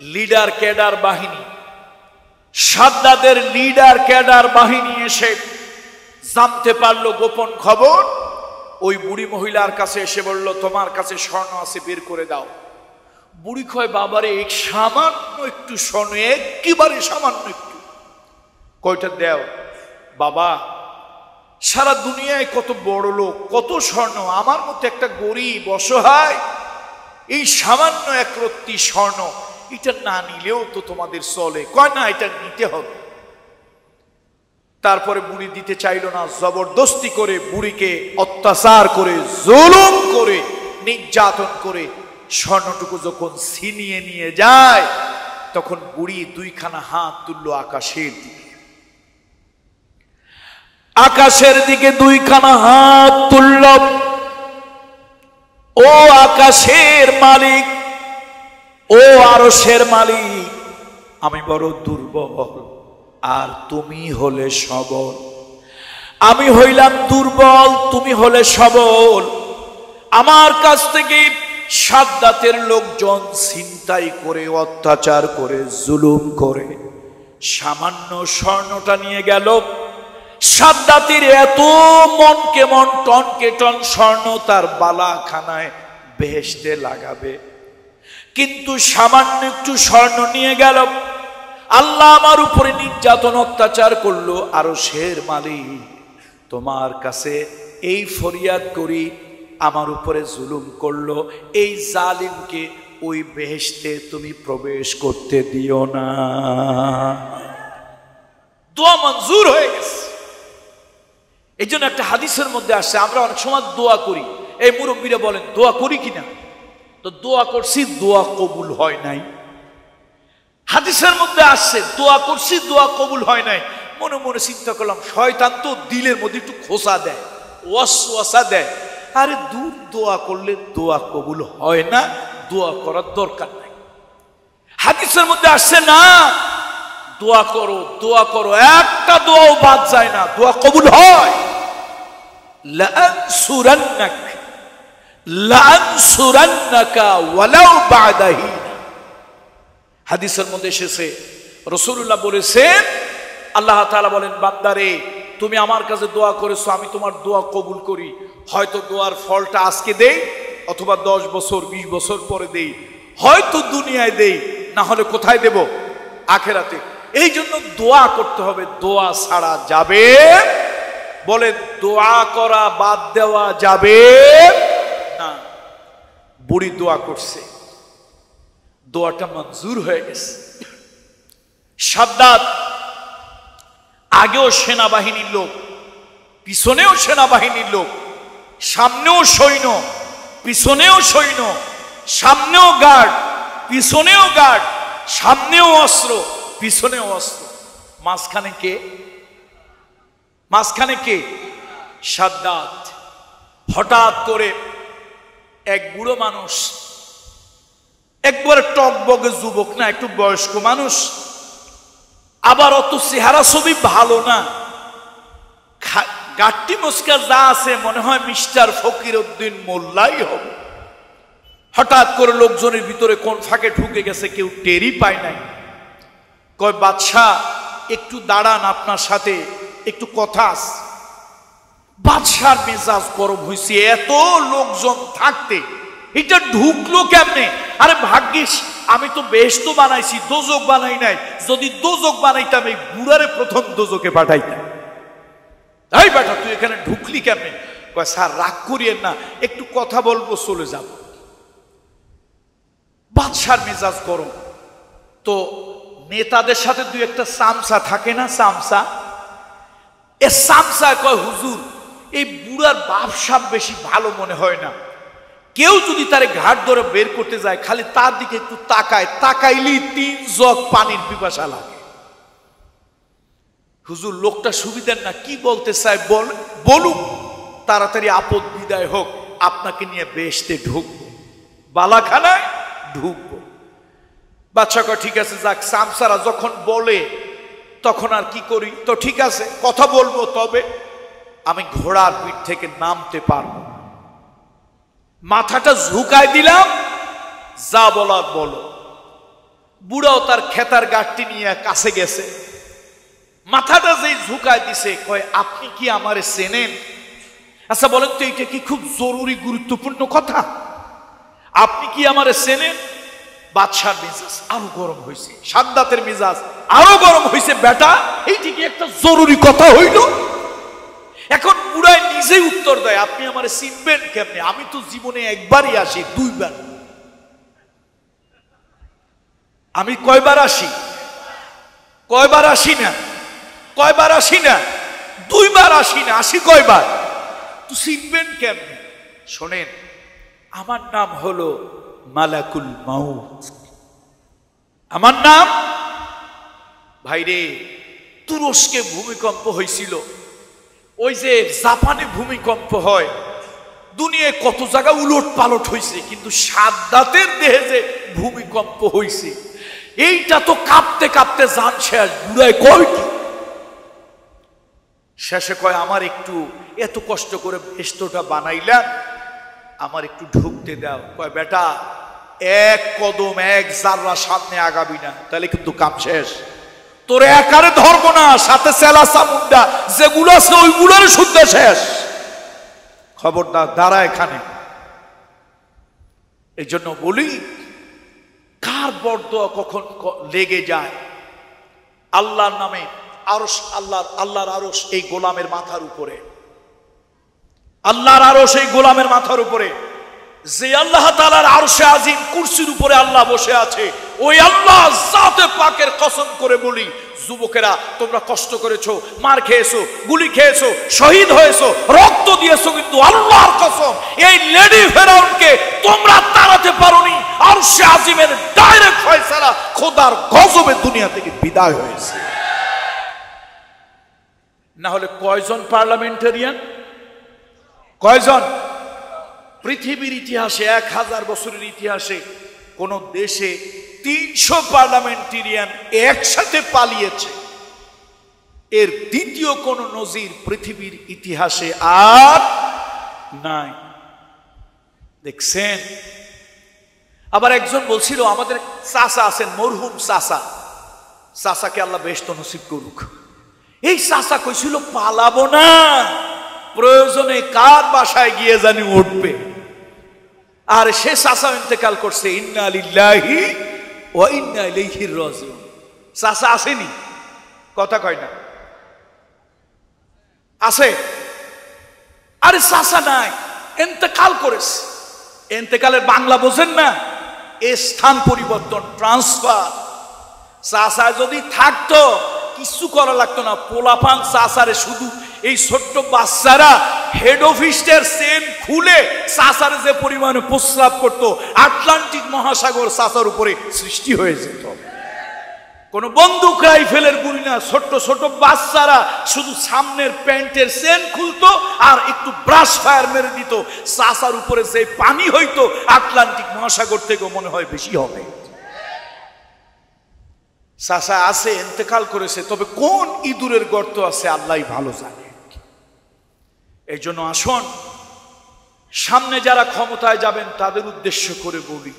লিডার ক্যাডার বাহিনী, সাদ্দাতের লিডার ক্যাডার বাহিনী এসে জানতে পারলো গোপন খবর। ওই বুড়ি মহিলার কাছে এসে বলল, তোমার কাছে স্বর্ণ আছে, বের করে দাও। বুড়ি কয়, বাবারে, সামান্য একটু স্বর্ণ, একেবারে সামান্য একটু। কয়টা দেও? বাবা, সারা দুনিয়ায় কত বড় লোক, কত স্বর্ণ, আমার মতো একটা গরিব অসহায়, এই সামান্য এক রত্তি স্বর্ণ, এটা না নিলেও তো তোমাদের চলে। কয় না, এটা নিতে হবে। তারপরে বুড়ি দিতে চাইল না, জবরদস্তি করে বুড়িকে অত্যাচার করে, জুলুম করে, নির্যাতন করে স্বর্ণটুকু যখন ছিনিয়ে নিয়ে যায়, তখন বুড়ি দুইখানা হাত তুলল আকাশের দিকে। আকাশের দিকে দুইখানা হাত তুলল। ও আকাশের মালিক, ও আরশের মালিক, আমি বড় দুর্বল, আর তুমি হলে সবল। আমি হইলাম দুর্বল, তুমি হলে সবল। আমার কাছ থেকে সাদ্দাতের লোকজন ছিনতাই করে, অত্যাচার করে, জুলুম করে সামান্য স্বর্ণটা নিয়ে গেল। সাদ্দাতের এত মনকে মন, টনকে টন স্বর্ণ তার বালাখানায় বেহেশতে লাগাবে, কিন্তু সামান্য একটু স্বর্ণ নিয়ে গেল। আল্লাহ আমার উপরে নির্যাতন অত্যাচার করলো। আরশের মালিক, তোমার কাছে এই ফরিয়াদ করি, আমার উপরে জুলুম করলো, এই জালিমকে ওই বেহেশতে তুমি প্রবেশ করতে দিও না। দোয়া মঞ্জুর হয়ে গেছে। এই জন্য একটা হাদিসের মধ্যে আসছে, আমরা অনেক সময় দোয়া করি, এই মুরব্বীরা বলেন দোয়া করি কিনা, তো দোয়া করছি, দোয়া কবুল হয় নাই। হাদিসের মধ্যে আসছে দোয়া করছি, দোয়া কবুল হয় নাই। মনে মনে চিন্তা করলাম, শয়তান তো দিলের মধ্যে একটু খোসা দেয়, ওয়াসওয়াসা দেয়, আরে দূর দোয়া করলে দোয়া কবুল হয় না, দোয়া করার দরকার নাই। হাদিসের মধ্যে আসছে না, দোয়া করো, দোয়া করো, একটা দোয়াও বাদ যায় না, দোয়া কবুল হয়। লানসুরান্নাকা ওয়ালাউ বা'দা হিন। হাদিসের মধ্যে এসেছে, রাসূলুল্লাহ বলেছেন, আল্লাহ তাআলা বলেন, বান্দারে তুমি আমার কাছে দোয়া করেছো, আমি তোমার দোয়া কবুল করি। হয়তো দোয়ার ফলটা আজকে দেই, অথবা 10 বছর 20 বছর পরে দেই, হয়তো দুনিয়ায় দেই, না হলে কোথায় দেব? আখিরাতে। এই জন্য দোয়া করতে হবে, দোয়া ছাড়া যাবে, বলে দোয়া করা বাদ দেওয়া যাবে না। বুড়ি দোয়া করছে, দোয়াটা মঞ্জুর হয়ে গেছে। সাদ্দাত আগেও সেনাবাহিনীর লোক, পিছনেও সেনাবাহিনীর লোক, সামনেও সৈন্য, পিছনেও সৈন্য, সামনেও গার্ড, পিছনেও গার্ড, সামনেও অস্ত্র, পিছনেও অস্ত্র, মাঝখানে কে? মাঝখানে কে? সাদ্দাত। হঠাৎ করে এক বুড়ো মানুষ, একবারে টকবগে যুবক না, একটু বয়স্ক মানুষ, আবার অত চেহারা ছবি ভালো না, গাট্টি মুস্কা যা আছে মনে হয় মিস্টার ফকির উদ্দিন মোল্লাই হবে। হঠাৎ করে লোকজনের ভিতরে কোন ফাঁকে ঢুকে গেছে, কেউ টেরই পায় নাই। কয়, বাদশাহ একটু দাঁড়ান, আপনার সাথে একটু কথা আছে। বাদশার মেজাজ গরম হয়েছে, এত লোকজন থাকতে এটা ঢুকলো কেমনে? আরে ভাগ্যিস আমি তো বেহেশত বানাইছি, দোজক বানাই নাই। যদি দোজক বানাইতাম এই বুড়ারে প্রথম দোজকে পাঠাইতাম। এই বেটা তুই এখানে ঢুকলি কেমনে? কয়, স্যার রাগ করিয়েন না, একটু কথা বলবো, চলে যাব। বাদশার মেজাজ গরম। তো নেতাদের সাথে দুই একটা চামচা থাকে না, চামচা, এ চামচা কয়, হুজুর এই বুড়ার বাপ সাপ বেশি ভালো মনে হয় না, কেউ যদি তারে ঘাট ধরে বের করতে যায় খালি তার দিকে একটু তাকায়, তাকাইলেই 3 জগ পানির পিপাসা লাগে। হুজুর লোকটা সুবিধার না, কি বলতে চায় বলুক, তাড়াতাড়ি আপদ বিদায় হোক, আপনাকে নিয়ে বেহেশতে ঢুকবো, বালাখানায় ঢুকবো। বাদশা কয়, ঠিক আছে, যাক, চামচারা যখন বলে তখন আর কি করি, তো ঠিক আছে কথা বলবো, তবে আমি ঘোড়ার পিঠ থেকে নামতে পারবো। মাথাটা ঝুঁকায় দিলাম, যা বলার বলো। বুড়াও তার খেতার গাঁটটি নিয়ে কাছে গেছে, মাথাটা যেই ঝুঁকায় দিছে, কয়, আপনি কি আমারে চেনেন? আচ্ছা বলেন তো, এটা কি খুব জরুরি গুরুত্বপূর্ণ কথা? আপনি কি আমারে চেনেন? বাদশার মেজাজ আরো গরম হয়েছে, সাদ্দাতের মেজাজ আরো গরম হয়েছে। বেটা এইটি কি একটা জরুরি কথা হইল? এখন বুড়ায় নিজেই উত্তর দেয়, আপনি আমারে চিনবেন কেমনে? আমি তো জীবনে একবারই আসি, 2 বার। আমি কয়বার আসি? কয়বার আসি না? কয়বার আসি না? 2 বার আসি না, আসি কয়বার? তো চিনবেন কেমনে? শোনেন, আমার নাম হলো মালাকুল মাউত। আমার নাম, ভাইরে, তুরস্কে ভূমিকম্প হয়েছিল, ওই যে জাপানে ভূমিকম্প হয়, দুনিয়ায় কত জায়গা উলট পালট হয়েছে, কিন্তু সাদ্দাতের দেহে যে ভূমিকম্প হয়েছে, এইটা তো কাঁপতে কাঁপতে জান শেষ। বুড়ায় কয় কি শেষে কয় আমার একটু, এত কষ্ট করে বেহেশতটা বানাইলাম, আমার একটু ঢুকতে দাও। কয় বেটা এক কদম এক জাররা সামনে আগাবি না, তাহলে কিন্তু কাম শেষ। তোর একারে ধরব না, সাথে সেলা চামুন্ডা যেগুলো আছে ওইগুলোর শুদ্ধ শেষ। খবরদার দাঁড়া এখানে। এই জন্য বলি, কার বরদোয়া কখন লেগে যায়। আল্লাহর নামে আরশ, আল্লাহর আরশ এই গোলামের মাথার উপরে, আল্লাহর আরশ এই গোলামের মাথার উপরে। যে আল্লাহ তাআলার আরশে আজিম কুরসির উপরে আল্লাহ বসে আছে, ওই আল্লাহ জাতে পাকের কসম করে বলি, যুবকেরা তোমরা কষ্ট করেছো, মার খেয়েছো, গুলি খেয়েছো, শহীদ হয়েছো, রক্ত দিয়েছো, কিন্তু আল্লাহর কসম এই লেডি ফেরাউনকে তোমরা তাড়াতে পারোনি। আরশে আজিমের ডাইরেক্ট ফয়সালা, খোদার গজবে দুনিয়া থেকে বিদায় হয়েছে। না হলে কয়জন পার্লামেন্টারিয়ান, কয়জন? পৃথিবীর ইতিহাসে 1000 বছরের ইতিহাসে কোন দেশে 300 পার্লামেন্টেরিয়ান একসাথে পালিয়েছে, এর দ্বিতীয় কোন নজির পৃথিবীর ইতিহাসে আর নাই। দেখছেন? আবার একজন বলছিল, আমাদের চাচা আছেন, মরহুম চাচা, চাচাকে আল্লাহ বেহেশত নসিব করুক। এই চাচা কইছিল পালাবো না, প্রয়োজনে কার বাসায় গিয়ে জানি উঠবে। আর সে চাচা ইন্তেকাল করছে, ইন্না লিল্লাহি ওয়া ইন্না ইলাইহি রাজিউন। চাচা আসেনি, কথা কয় না, আছে? আরে চাচা নাই, ইন্তেকাল করেছে। ইন্তেকালের বাংলা বোঝেন না? স্থান পরিবর্তন, ট্রান্সফার। চাচা যদি থাকতো কিছু করা লাগতো না। পোলাপান চাচারে শুধু এই ছোট্ট বাচ্চারা হেড অফিসের চেন খুলে চাচারে যে পরিমাণে প্রস্রাব করত, আটলান্টিক মহাসাগর চাচার উপরে সৃষ্টি হয়ে যেত। কোন বন্দুক রাইফেলের গুলি না, ছোট্ট ছোট বাচ্চারা শুধু সামনের প্যান্টের চেন খুলতো আর একটু ব্রাশ ফায়ার মেরে দিত, চাচার উপরে যে পানি হইতো আটলান্টিক মহাসাগর থেকে মনে হয় বেশি হবে। চাচা আছে, ইন্তেকাল করেছে, তবে কোন ইঁদুরের গর্ত আছে আল্লাহই ভালো জানে। এই জন্য আসুন, সামনে যারা ক্ষমতায় যাবেন তাদের উদ্দেশ্য করে বলি,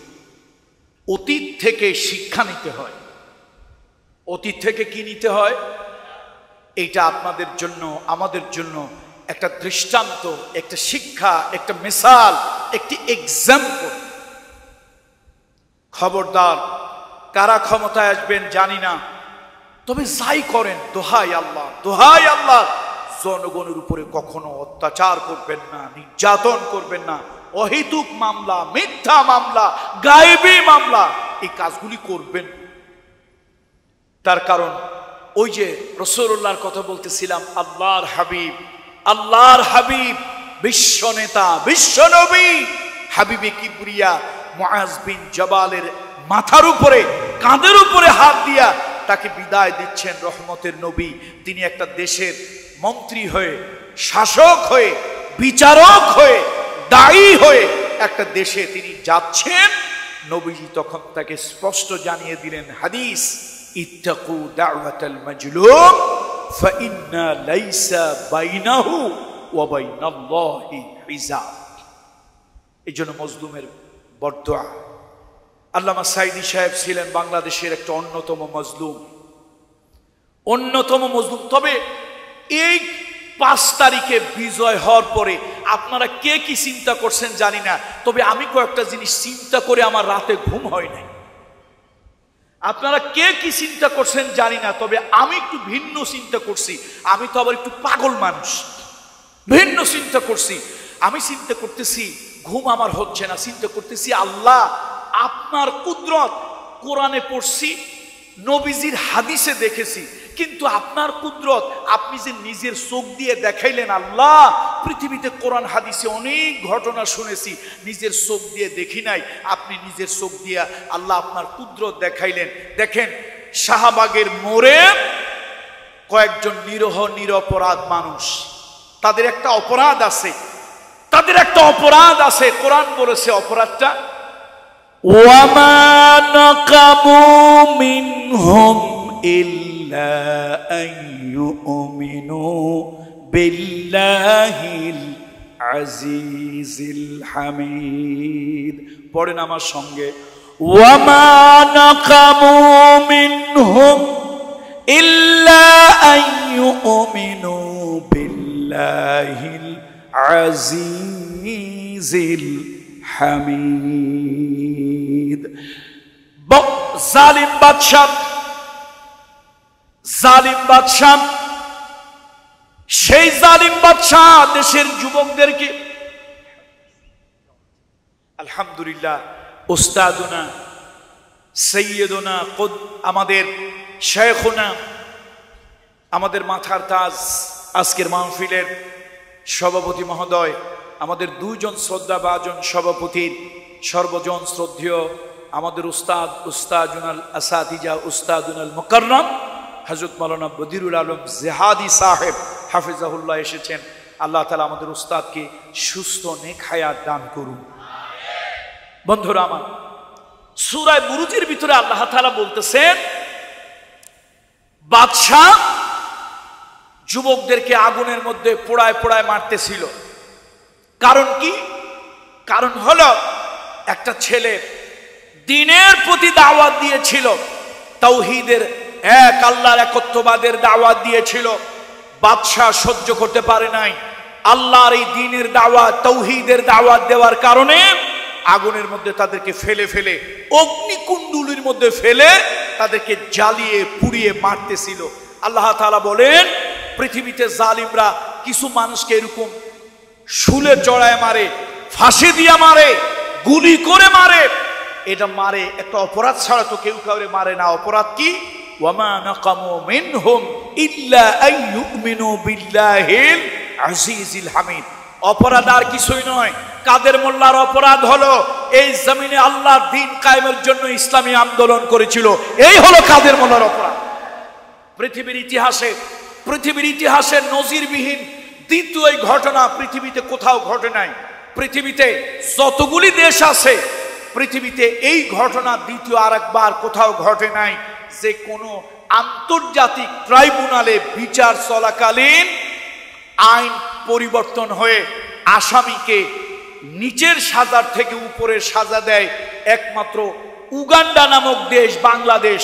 অতীত থেকে শিক্ষা নিতে হয়। অতীত থেকে কি নিতে হয়? এইটা আপনাদের জন্য, আমাদের জন্য একটা দৃষ্টান্ত, একটা শিক্ষা, একটা মিসাল, একটি এক্সাম্পল। খবরদার, কারা ক্ষমতায় আসবেন জানি না, তবে যাই করেন দোহাই আল্লাহ, দোহাই আল্লাহ, জনগণের উপরে কখনো অত্যাচার করবেন না, নির্যাতন করবেন না, অহেতুক মামলা, মিথ্যা মামলা, গায়েবী মামলা, এই কাজগুলি করবেন। তার কারণ ওই যে রাসূলুল্লাহর কথা বলতেছিলাম, আল্লাহর হাবিব, আল্লাহর হাবিব, বিশ্ব নেতা, বিশ্ব নবী, হাবিবে কিবরিয়া মুআজ বিন জাবালের মাথার উপরে, কাঁধের উপরে হাত দিয়া তাকে বিদায় দিচ্ছেন রহমতের নবী। তিনি একটা দেশের মন্ত্রী হয়ে, শাসক হয়ে, বিচারক হয়ে, দায়ী হয়ে একটা দেশে তিনি যাচ্ছেন। নবীজি তখন তাকে স্পষ্ট জানিয়ে দিলেন হাদিস, ইত্তাকু দাওয়াতাল মাজলুম ফাইন্না লাইসা বাইনাহু ওয়া বাইনাল্লাহি হিজাব। এই জন্য মজলুমের বরদোয়া। আল্লামা সাইদি সাহেব ছিলেন বাংলাদেশের একটা অন্যতম মজলুম, অন্যতম মজলুম। তবে এই 5 তারিখে বিজয় হওয়ার পরে আপনারা কে কি চিন্তা করছেন জানি না, তবে আমি কয়েকটা জিনিস চিন্তা করে আমার রাতে ঘুম হয় নাই। আপনারা কে কি চিন্তা করছেন জানি না, তবে আমি একটু ভিন্ন চিন্তা করছি। আমি তো আবার একটু পাগল মানুষ, ভিন্ন চিন্তা করছি। আমি চিন্তা করতেছি, ঘুম আমার হচ্ছে না, চিন্তা করতেছি আল্লাহ আপনার কুদরত। কোরআনে পড়ছি, নবীজির হাদিসে দেখেছি, কিন্তু আপনার কুদরত আপনি যে নিজের চোখ দিয়ে দেখাইলেন আল্লাহ। পৃথিবীতে কোরআন হাদিসে অনেক ঘটনা শুনেছি, নিজের চোখ দিয়ে দেখি নাই, আপনি নিজের চোখ দিয়ে আল্লাহ আপনার কুদরত দেখাইলেন। দেখেন, শাহবাগের মোড়ে কয়েকজন নিরপরাধ মানুষ, তাদের একটা অপরাধ আছে, তাদের একটা অপরাধ আছে। কোরআন বলেছে অপরাধটা, ওয়ামা নাকামু মিনহুম ইল্লা আন ইউমিনু বিল্লাহিল আজিজিল হামিদ। পড়েন আমার সঙ্গে, ওয়া মা নাকামু মিনহুম ইল্লা আন ইউমিনু বিল্লাহিল আজিজিল হামিদ। জালিম বাদশাহ, সেই জালিম বাদশাহ দেশের যুবকদেরকে, আলহামদুলিল্লাহ, উস্তাদুনা সৈয়দুনা আমাদের শেখুনা, আমাদের মাথার তাজ, আজকের মাহফিলের সভাপতি মহোদয়, আমাদের দুইজন শ্রদ্ধাভাজন সভাপতির সর্বজন শ্রদ্ধেয় আমাদের উস্তাদুনাল আসাতিজা উস্তাদুনাল মুকাররম হযরত মাওলানা বদিরুল আলম জেহাদি সাহেব হাফিজাহুল্লাহ এসেছেন। আল্লাহ তাআলা আমাদের উস্তাদকে সুস্থ নেক হায়াত দান করুন। বন্ধুরা আমার, সূরা বুরুজের ভিতরে আল্লাহ তাআলা বলতেছেন, বাদশাহ যুবকদেরকে আগুনের মধ্যে পোড়ায় পোড়ায় মারতেছিল। কারণ কি? কারণ হলো একটা ছেলে দ্বীনের প্রতি দাওয়াত দিয়েছিল, তাওহীদের, এক আল্লাহর একত্ববাদের দাওয়াত দিয়েছিল। বাদশাহ সহ্য করতে পারে নাই আল্লাহর এই দ্বীনের দাওয়াত, তাওহীদের দাওয়াত দেওয়ার কারণে আগুনের মধ্যে তাদেরকে ফেলে ফেলে, অগ্নিকুণ্ডুলির মধ্যে ফেলে তাদেরকে জ্বালিয়ে পুড়িয়ে মারতেছিল। আল্লাহ তাআলা বলেন, পৃথিবীতে জালিমরা কিছু মানুষকে এরকম শুলে চড়ায় মারে, ফাঁসি দিয়া মারে, গুলি করে মারে। এটা মারে একটা অপরাধ ছাড়া তো কেউ কাউরে মারে না। অপরাধ কি? ওয়ামা নাকামু মিনহুম ইল্লা আন ইউমিনু বিল্লাহিল আজিজিল হামিদ। অপরাধ আর কিছুই নয়। কাদের মোল্লার অপরাধ হলো এই জমিনে আল্লাহর দ্বীন কায়েমের জন্য ইসলামী আন্দোলন করেছিল। এই হলো কাদের মোল্লার অপরাধ। পৃথিবীর ইতিহাসে নজিরবিহীন দ্বিতীয় এই ঘটনা পৃথিবীতে কোথাও ঘটে নাই। পৃথিবীতে যতগুলি দেশ আছে, পৃথিবীতে এই ঘটনা দ্বিতীয় আরেকবার কোথাও ঘটে নাই যে কোনো আন্তর্জাতিক ট্রাইব্যুনালে বিচার চলাকালীন আইন পরিবর্তন হয়ে আসামিকে নিচের সাজার থেকে উপরের সাজা দেয় একমাত্র উগান্ডা নামক দেশ, বাংলাদেশ,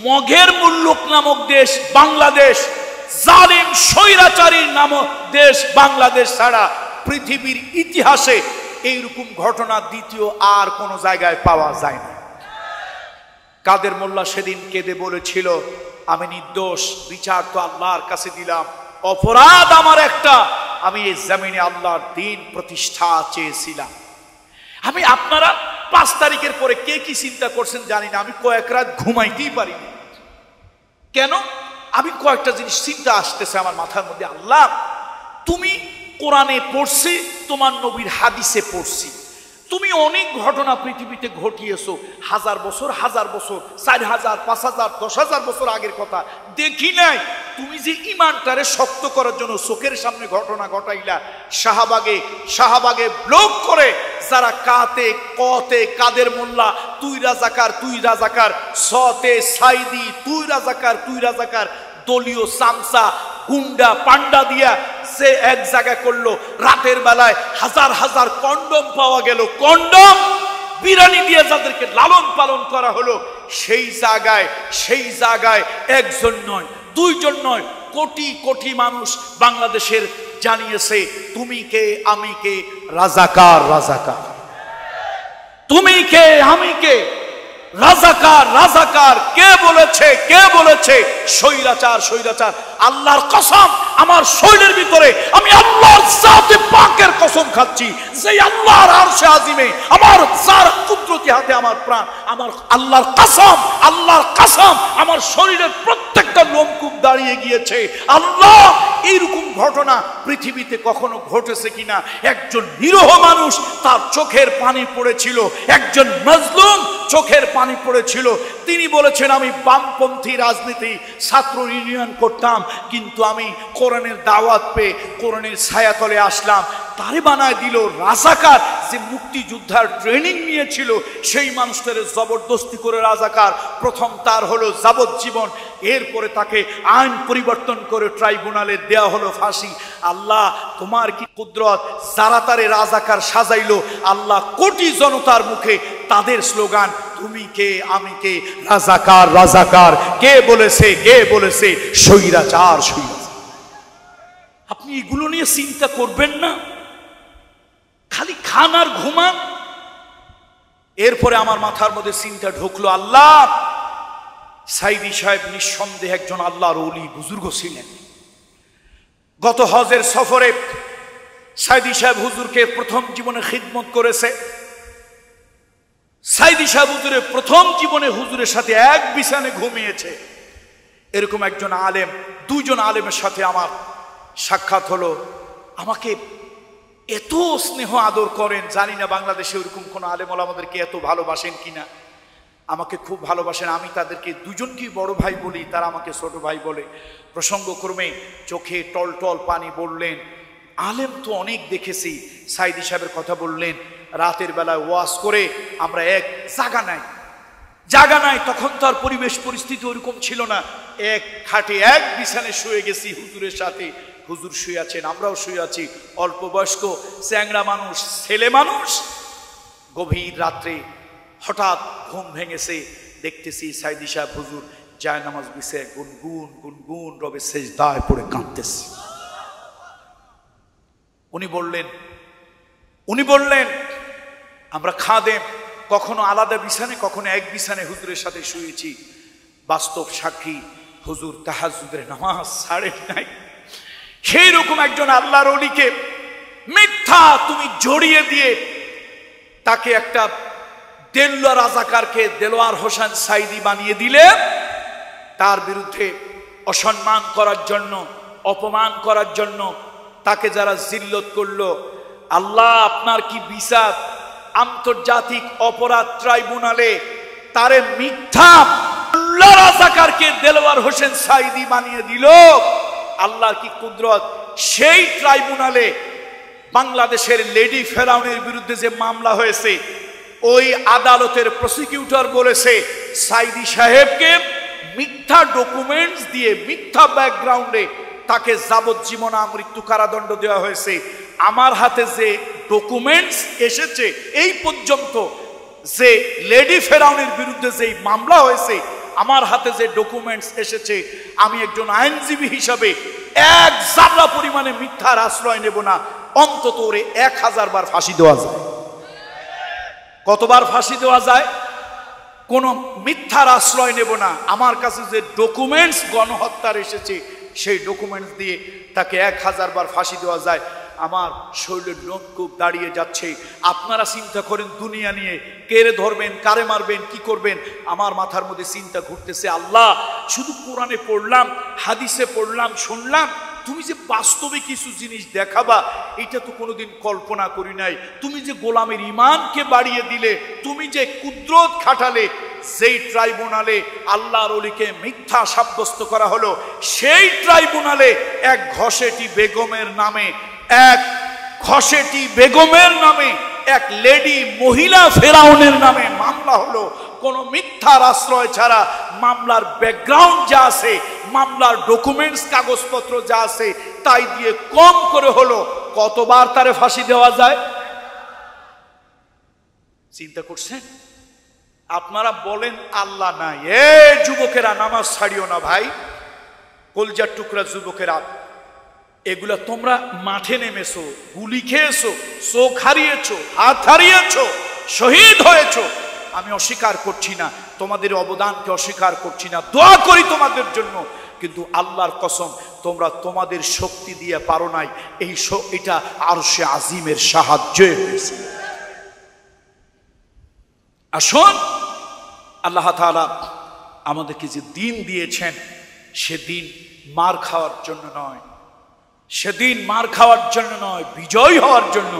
মগের মুল্লুক নামক দেশ বাংলাদেশ, জালিম স্বৈরাচারীর নামক দেশ বাংলাদেশ ছাড়া পৃথিবীর ইতিহাসে এইরকম ঘটনা দ্বিতীয় আর কোনো জায়গায় পাওয়া যায় না। কাদের মোল্লা সেদিন কেঁদে বলেছিল, আমি নির্দোষ, বিচার তো আল্লাহর কাছে দিলাম, অপরাধ আমার একটা, আমি এই জমিনে আল্লাহর দ্বীন প্রতিষ্ঠা চেয়েছিলাম। আমি আপনারা 5 তারিখের পরে কে কি চিন্তা করছেন জানি না, আমি কয়েক রাত ঘুমাইতেই পারিনি। কেন? আমি কয়েকটা জিনিস চিন্তা আসতেছে আমার মাথার মধ্যে। আল্লাহ, তুমি কোরআনে পড়ছি, তোমার নবীর হাদিসে পড়ছি, তুমি অনেক ঘটনা পৃথিবীতে ঘটিয়েছো, 1000 বছর 4000 5000 10,000 বছর আগের কথা দেখি নাই। তুমি যে ইমানটারে শক্ত করার জন্য চোখের সামনে ঘটনা ঘটাইলা, শাহবাগে ব্লক করে যারা কাতে কতে কাদের মোল্লা তুই রাজাকার, সতে সাইদি তুই রাজাকার, দলীয় সামসা গুন্ডা পান্ডা দিয়া সে এক জায়গা করলো। রাতের বেলায় হাজার কন্ডম পাওয়া গেল, কন্ডম বিরানি দিয়ে যাদেরকে লালন পালন করা হলো, সেই জায়গায় একজন নয়, দুইজন নয়, কোটি মানুষ বাংলাদেশের জানিয়েছে তুমি কে আমি কে, রাজাকার। তুমি কে আমি কে, রাজাকার। কে বলেছে স্বৈরাচার? আল্লাহর কসম, আমার শরীরের ভিতরে আমি আল্লাহর জাতে পাকের কসম খাচ্ছি, যে আল্লাহর আরশে আজিমে আমার যার কুদরতি হাতে আমার প্রাণ, আমার আল্লাহর কসম আমার শরীরের প্রত্যেকটা লোমকূপ দাঁড়িয়ে গিয়েছে। আল্লাহ, এইরকম ঘটনা পৃথিবীতে কখনো ঘটেছে কিনা? একজন নিরীহ মানুষ তার চোখের পানি পড়েছিল, একজন মাজলুম চোখের পানি পড়েছিল। তিনি বলেছেন, আমি বামপন্থী রাজনীতি ছাত্র ইউনিয়ন করতাম, কিন্তু আমি কোরআনের দাওয়াত পেয়ে কোরআনের ছায়াতলে আসলাম। তারে বানায় দিল রাজাকার, যে মুক্তিযোদ্ধার ট্রেনিং নিয়েছিল সেই মানুষটার জবরদস্তি করে রাজাকার, প্রথম তার হলো যাবজ্জীবন, এরপরে তাকে আইন পরিবর্তন করে ট্রাইব্যুনালে দেয়া হলো ফাঁসি। আল্লাহ তোমার কি কুদরত, যারা তারে রাজাকার সাজাইলো, আল্লাহ কোটি জনতার মুখে তাদের স্লোগান তুমি কে আমি কে, রাজাকার রাজাকার, কে বলেছে স্বৈরাচার স্বৈরাচার। আপনি এগুলো নিয়ে চিন্তা করবেন না, খালি খান আর ঘুমান। এরপরে আমার মাথার মধ্যে চিন্তা ঢুকলো, আল্লাহ সাইদি সাহেব নিঃসন্দেহে একজন আল্লাহর ওলি বুজুর্গ ছিলেন। গত হজের সফরে সাইদি সাহেব হুজুরকে প্রথম জীবনে খিদমত করেছে। সাইদি সাহেব হুজুরের প্রথম জীবনে হুজুরের সাথে এক বিছানে ঘুমিয়েছে। এরকম একজন আলেম, দুইজন আলেমের সাথে আমার সাক্ষাৎ হলো। আমাকে এত স্নেহ আদর করেন, জানি না বাংলাদেশে ওরকম কোন আলেম ওলামাদেরকে এত ভালোবাসেন কিনা। আমাকে খুব ভালোবাসেন, আমি তাদেরকে দুজনকেই বড় ভাই বলি, তারা আমাকে ছোট ভাই বলে। প্রসঙ্গক্রমে চোখে টলটল পানি বললেন, আলেম তো অনেক দেখেছি। সাইদি সাহেবের কথা বললেন, রাতের বেলায় ওয়াজ করে আমরা এক জায়গা নাই, তখন তো আর পরিবেশ পরিস্থিতি ওরকম ছিল না। এক খাটে এক বিছানে শুয়ে গেছি হুজুরের সাথে, হুজুর শুয়ে আছেন, আমরাও শুয়ে আছি। অল্প বয়স্ক চ্যাংড়া মানুষ, ছেলে মানুষ। গভীর রাত্রে হঠাৎ ঘুম ভেঙেছে, দেখতেছি সাইদি সাহেব হুজুর জায় নামাজ বিছে গুনগুন গুনগুন রবে সেজদায় পড়ে কাঁদতেছে। উনি বললেন আমরা খাদেম, কখনো আলাদা বিছানে কখনো এক বিছানে হুজুরের সাথে শুয়েছি। বাস্তব সাক্ষী, হুজুর তাহাজ্জুদের নামাজ ছাড়েন নাই। সেই রকম একজন আল্লাহর ওলিকে মিথ্যা তুমি জড়িয়ে দিয়ে তাকে একটা দেলোয়ার রাজাকারকে দেলোয়ার হোসেন সাইদি বানিয়ে দিলে, তার বিরুদ্ধে অসম্মান করার জন্য, অপমান করার জন্য তাকে যারা জিল্লত করলো, আল্লাহ আপনার কি বিচার? আন্তর্জাতিক অপরাধ ট্রাইব্যুনালে তারে মিথ্যা রাজাকারকে দেলোয়ার হোসেন সাইদি বানিয়ে দিল। আল্লাহর কি কুদরত! সেই ট্রাইব্যুনালে বাংলাদেশের লেডি ফেরাউনের বিরুদ্ধে যে মামলা হয়েছে, ওই আদালতের প্রসিকিউটর বলেছে সাইদি সাহেবকে মিথ্যা ডকুমেন্টস দিয়ে, মিথ্যা ব্যাকগ্রাউন্ডে তাকে যাবজ্জীবন মৃত্যু কারাদণ্ড দেওয়া হয়েছে। আমার হাতে যে ডকুমেন্টস এসেছে এই পর্যন্ত, যে লেডি ফেরাউনের বিরুদ্ধে যে মামলা হয়েছে, আমার হাতে যে ডকুমেন্টস এসেছে, আমি একজন আইনজীবী হিসাবে এক জাবলা পরিমাণে মিথ্যার আশ্রয় নেব না। অন্তত ওরে 1000 বার ফাঁসি দেওয়া যায়। কতবার ফাঁসি দেওয়া যায়? কোন মিথ্যার আশ্রয় নেব না। আমার কাছে যে ডকুমেন্টস গণহত্যার এসেছে, সেই ডকুমেন্টস দিয়ে তাকে 1000 বার ফাঁসি দেওয়া যায়। আমার শরীরের লোমকূপ দাঁড়িয়ে যাচ্ছে। আপনারা চিন্তা করেন দুনিয়া নিয়ে, কেড়ে ধরবেন, কারে মারবেন, কি করবেন। আমার মাথার মধ্যে চিন্তা ঘুরতেছে, আল্লাহ শুধু কোরআনে পড়লাম, হাদিসে পড়লাম, শুনলাম, তুমি যে বাস্তবে কিছু জিনিস দেখাবা এটা তো কোনোদিন কল্পনা করি নাই। তুমি যে গোলামের ঈমানকে বাড়িয়ে দিলে, তুমি যে কুদরত খাটালে, যেই ট্রাইব্যুনালে আল্লাহর ওলিকে মিথ্যা সাব্যস্ত করা হলো, সেই ট্রাইব্যুনালে এক ঘসেটি বেগমের নামে এক লেডি মহিলা ফেরাউনের নামে মামলা হলো। কোন মিথ্যার আশ্রয় ছাড়া মামলার ব্যাকগ্রাউন্ড যা আছে, মামলার ডকুমেন্টস কাগজপত্র যা আছে, তাই দিয়ে কম করে হলো কতবার তারে ফাঁসি দেওয়া যায়? চিন্তা করছেন? আপনারা বলেন আল্লাহ নাই। এ যুবকেরা, নামাজ ছাড়িও না ভাই, কলজার টুকরা যুবকেরা। এগুলা তোমরা মাঠে নেমেছো, গুলি খেয়েছো, চোখ হারিয়েছো, হাত হারিয়েছো, শহীদ হয়েছো। আমি অস্বীকার করছি না, তোমাদের অবদানকে অস্বীকার করছি না, দোয়া করি তোমাদের জন্য। কিন্তু আল্লাহর কসম, তোমরা তোমাদের শক্তি দিয়ে পারো নাই। এটা আরশে আজিমের সাহায্যে হয়েছে। আসুন, আল্লাহ তাআলা আমাদেরকে যে দিন দিয়েছেন, সেদিন মার খাওয়ার জন্য নয়, সেদিন মার খাওয়ার জন্য নয়, বিজয় হওয়ার জন্য।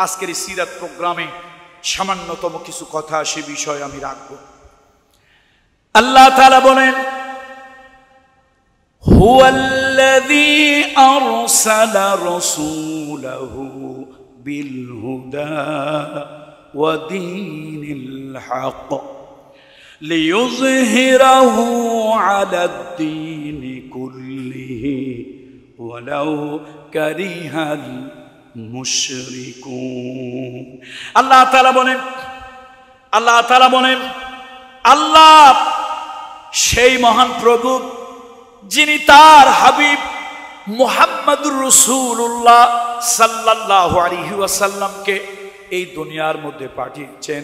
আজকের এই সিরাত প্রোগ্রামে সামান্যতম কিছু কথা সে বিষয়ে আমি রাখব। আল্লাহ তাআলা বলেন, হুয়াল হুয়াল্লাযী আরসালা রাসূলাহু বিল হুদা ওয়া দীনিল হক লিইয়ুযহিরাহু আলাদ-দীনি কুল্লিহি ওয়ালাউ কারিহাল মুশরিকুন। আল্লাহ তাআলা বলেন আল্লাহ সেই মহান প্রভু যিনি তার হাবিব মুহাম্মদুর রাসূলুল্লাহ সাল্লাল্লাহু আলাইহি ওয়াসাল্লামকে এই দুনিয়ার মধ্যে পাঠিয়েছেন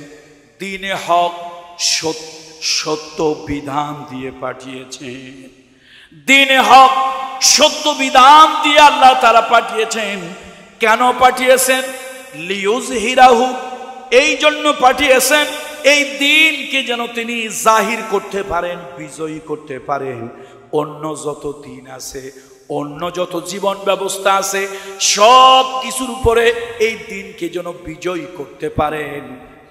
দ্বীনে হক সত্য বিধান দিয়ে পাঠিয়েছেন। দ্বীনে হক সত্য বিধান দিয়ে আল্লাহ তাআলা পাঠিয়েছেন। কেন পাঠিয়েছেন? লিইয়ুযহিরাহু, এই জন্য পাঠিয়েছেন এই দ্বীনকে যেন তিনি জাহির করতে পারেন, বিজয়ী করতে পারেন। অন্য যত দ্বীন আছে, অন্য যত জীবন ব্যবস্থা আছে, সব কিছুর উপরে এই দ্বীনকে যেন বিজয়ী করতে পারেন।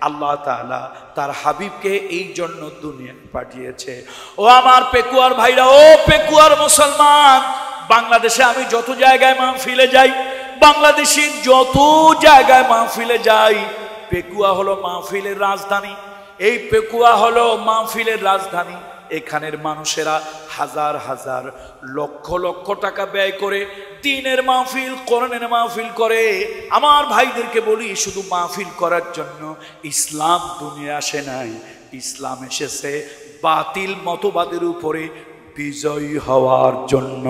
আল্লাহ তাআলা তার হাবিবকে এই জন্য দুনিয়ায় পাঠিয়েছে। ও আমার পেকুয়ার ভাইরা, ও পেকুয়ার মুসলমান, বাংলাদেশে আমি যত জায়গায় মাহফিলে যাই, বাংলাদেশের যত জায়গায় মাহফিলে যাই, পেকুয়া হলো মাহফিলের রাজধানী। এই পেকুয়া হলো মাহফিলের রাজধানী। এখানের মানুষেরা হাজার হাজার লক্ষ লক্ষ টাকা ব্যয় করে দ্বীনের মাহফিল, কোরআনের মাহফিল করে। আমার ভাইদেরকে বলি, শুধু মাহফিল করার জন্য ইসলাম দুনিয়া আসে নাই। ইসলাম এসেছে বাতিল মতবাদের উপরে বিজয়ী হওয়ার জন্য।